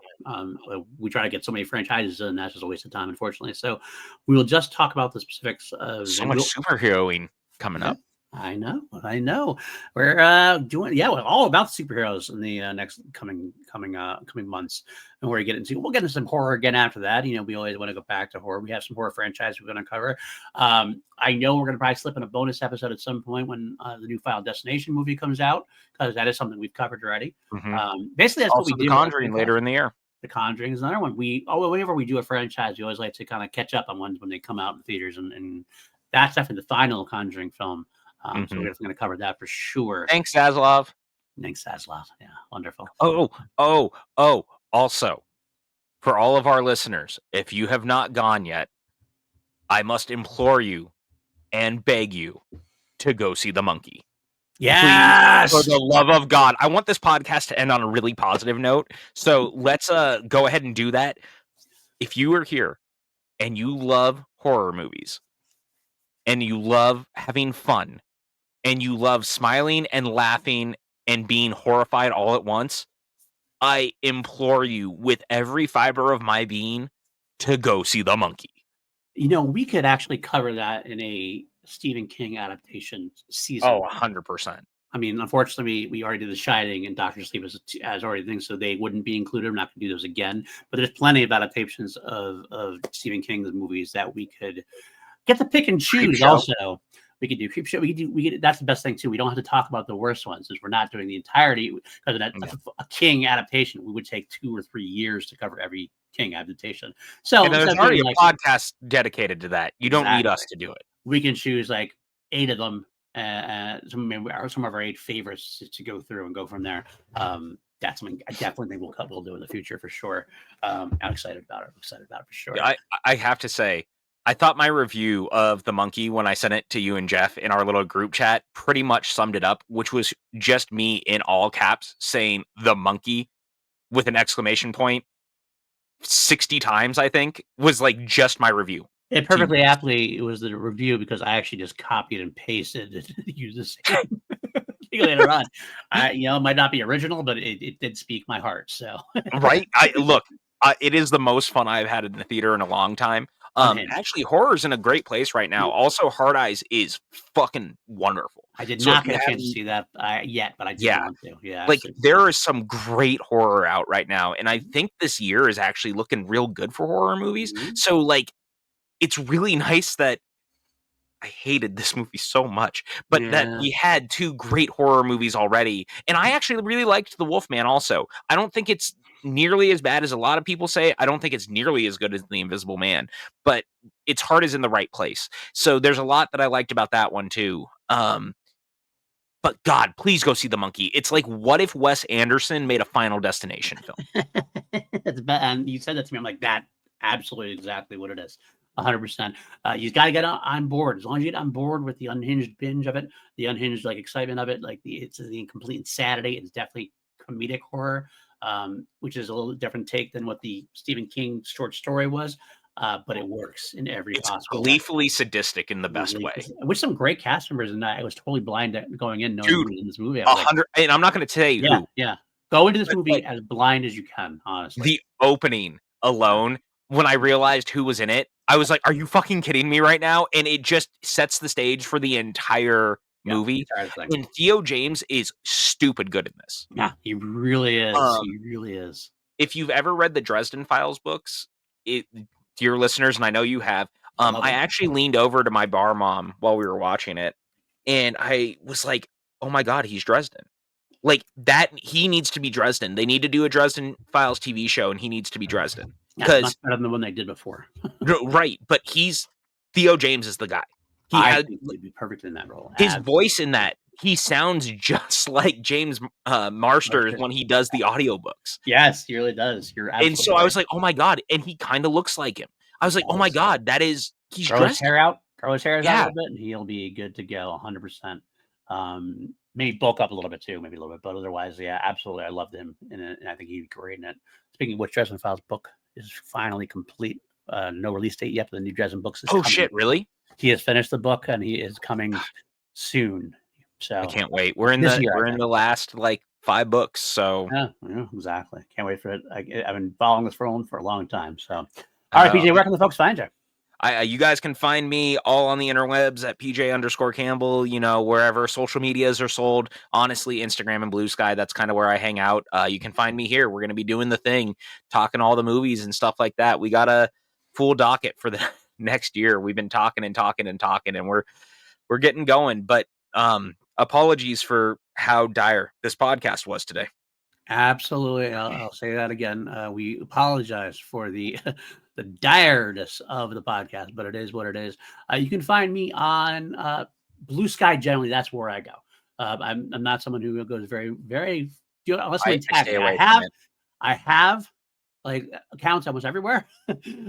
We try to get so many franchises, and that's just a waste of time, unfortunately. So we will just talk about the specifics of so much superheroing coming up. I know. We're doing, we're all about superheroes in the next coming months, and we'll get into some horror again after that. We always want to go back to horror. We have some horror franchises we're going to cover. I know we're going to probably slip in a bonus episode at some point when the new Final Destination movie comes out, because that is something we've covered already. Basically, that's also what we do. The Conjuring later in the year. The Conjuring is another one. Whenever we do a franchise, we always like to kind of catch up on ones when they come out in theaters, and that's definitely the final Conjuring film. So we're going to cover that for sure. Thanks, Zaslav. Yeah, wonderful. Also, for all of our listeners, if you have not gone yet, I must implore you and beg you to go see The Monkey. Please, for Yes. the love of God. I want this podcast to end on a really positive note. So let's go ahead and do that. If you are here and you love horror movies and you love having fun and you love smiling and laughing and being horrified all at once, I implore you with every fiber of my being to go see The Monkey. We could actually cover that in a Stephen King adaptation season. Oh, 100%. I mean, unfortunately, we already did The Shining and Doctor Sleep as already things, so they wouldn't be included. We're not going to do those again. But there's plenty of adaptations of Stephen King's movies that we could get to pick and choose. Also, we could do Creepshow. We could. That's the best thing too. We don't have to talk about the worst ones, since we're not doing the entirety. Because that's a King adaptation, we would take 2 or 3 years to cover every King adaptation. So And there's already a podcast dedicated to that. You don't need us to do it. We can choose like 8 of them. Some of our 8 favorites to go through and go from there. That's something I definitely think we'll do in the future for sure. I'm excited about it. For sure. I have to say, I thought my review of The Monkey when I sent it to you and Jeff in our little group chat pretty much summed it up, which was just me in all caps saying The Monkey with an exclamation point 60 times, I think, was like just my review. It perfectly aptly, it was the review because I actually just copied and pasted and used the same thing later on. It might not be original, but it did speak my heart. So right, it is the most fun I've had in the theater in a long time. Actually, horror's in a great place right now. Also, Hard Eyes is fucking wonderful. I did not get a chance to see that yet, but I do want to. Yeah, like there is some great horror out right now, and I think this year is actually looking real good for horror movies. So, like, it's really nice that I hated this movie so much, but that we had 2 great horror movies already, and I actually really liked The Wolfman also. I don't think it's nearly as bad as a lot of people say. I don't think it's nearly as good as The Invisible Man, but its heart is in the right place. So there's a lot that I liked about that one too. But God, please go see The Monkey. It's like, what if Wes Anderson made a Final Destination film? It's bad, and you said that to me. I'm like, that absolutely exactly what it is. 100%. You got to get on board. As long as you get on board with the unhinged binge of it, the unhinged excitement of it, it's the incomplete insanity. It's definitely comedic horror, which is a little different take than what the Stephen King short story was. But it works in every possible gleefully way. sadistic in the best way. With some great cast members, and I was totally blind going in knowing who was in this movie. 100, and I'm not going to tell you who. Yeah. Go into this movie as blind as you can, honestly. The opening alone, when I realized who was in it, I was like, are you fucking kidding me right now? And it just sets the stage for the entire movie. And Theo James is stupid good in this. Yeah, he really is. He really is. If you've ever read the Dresden Files books, dear listeners, and I know you have, I actually leaned over to my bar mom while we were watching it, and I was like, oh my God, he's Dresden. Like that, he needs to be Dresden. They need to do a Dresden Files TV show, and he needs to be Dresden. Because much better than the one they did before. Right, but Theo James is the guy. I think he'd be perfect in that role. His voice in that, he sounds just like James Marsters when he does the audiobooks. Yes, he really does. You're absolutely and so right. I was like, oh my God, and he kind of looks like him. I was like, oh my God, he's grow his hair out. Grow his hair out a little bit, and he'll be good to go 100%. Maybe bulk up a little bit too, maybe a little bit, but otherwise, yeah, absolutely. I loved him, and I think he'd be great in it. Speaking of which, Dresden Files book is finally complete. No release date yet, but the new Dresden books is coming. Shit, really? He has finished the book, and he is coming soon. So I can't wait. We're in the last 5 books, so yeah, exactly. Can't wait for it. I've been following this for a long time. So, all right, PJ, where can the folks find you? You guys can find me all on the interwebs at PJ_Campbell, wherever social medias are sold. Honestly, Instagram and Blue Sky, that's kind of where I hang out. You can find me here. We're going to be doing the thing, talking all the movies and stuff like that. We got a full docket for the next year. We've been talking, and we're getting going. But apologies for how dire this podcast was today. Absolutely. I'll say that again. We apologize for the the direness of the podcast, but it is what it is. You can find me on Blue Sky. Generally, that's where I go. I'm not someone who goes very, very. Unless I have accounts almost everywhere,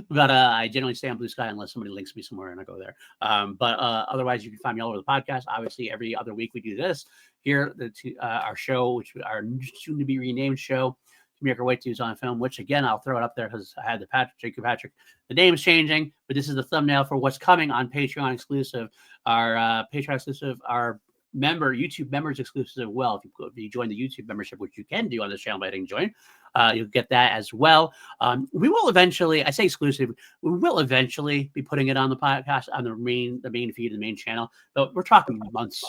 but I generally stay on Blue Sky unless somebody links me somewhere and I go there. But otherwise, you can find me all over the podcast. Obviously, every other week we do this. here. Our show, which our soon to be renamed show, Mediocre White Dudes on Film, which again I'll throw it up there because I had Jacob Patrick. The name's changing, but this is the thumbnail for what's coming on Patreon exclusive. Our Patreon exclusive, our YouTube members exclusive as well. If you join the YouTube membership, which you can do on this channel by hitting join, you'll get that as well. We will eventually, I say exclusive, we will eventually be putting it on the podcast on the main feed, the main channel, but we're talking months.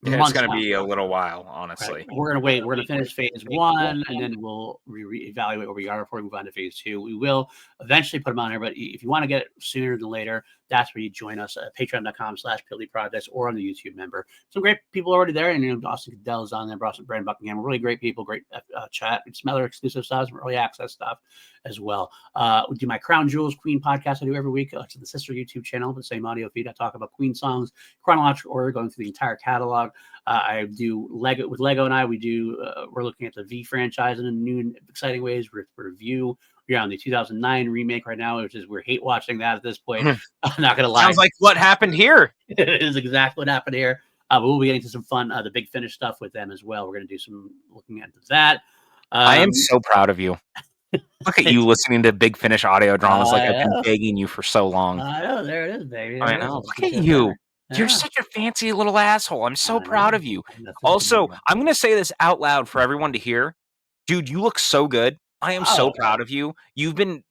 Yeah, it's going to be a little while, honestly. Right. We're going to wait. We're going to finish phase 1, and then we'll evaluate where we are before we move on to phase 2. We will eventually put them on here, but if you want to get it sooner than later, that's where you join us at patreon.com/PLD Projects or on the YouTube member. Some great people already there, and Austin Cadell is on there, Brandon Buckingham, really great people, great chat, some other exclusive stuff, some early access stuff as well. We do my Crown Jewels Queen podcast I do every week. It's the sister YouTube channel, the same audio feed. I talk about Queen songs, chronological order, going through the entire catalog. I do Lego with Lego, and we're looking at the V franchise in new and exciting ways. We review. We're on the 2009 remake right now, which is we're hate watching that at this point. I'm not gonna lie. Sounds like what happened here. It is exactly what happened here. But we'll be getting to some fun, the Big Finish stuff with them as well. We're gonna do some looking at that. I am so proud of you. Look at you listening to Big Finish audio dramas like I've been begging you for so long. I know, there it is, baby. I know. Look at you. You're such a fancy little asshole. I'm so proud of you. Also, I'm going to say this out loud for everyone to hear. Dude, you look so good. I am so proud of you. You've been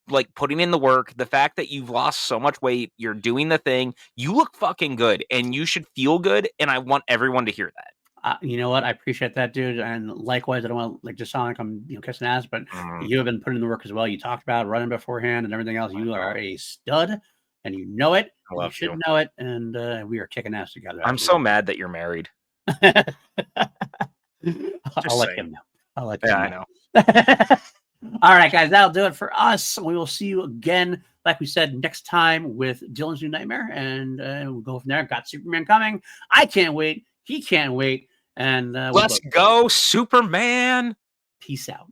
like putting in the work. The fact that you've lost so much weight, you're doing the thing. You look fucking good, and you should feel good, and I want everyone to hear that. You know what? I appreciate that, dude. And likewise, I don't want to just sound like I'm kissing ass, but you have been putting in the work as well. You talked about running beforehand and everything else. You are a stud, and you know it. You should know it, and we are kicking ass together. I'm so mad that you're married. I'll let him know. I know. All right, guys, that'll do it for us. We will see you again, like we said, next time with Dylan's New Nightmare, and we'll go from there. Got Superman coming. I can't wait. He can't wait. And let's go, Superman. Peace out.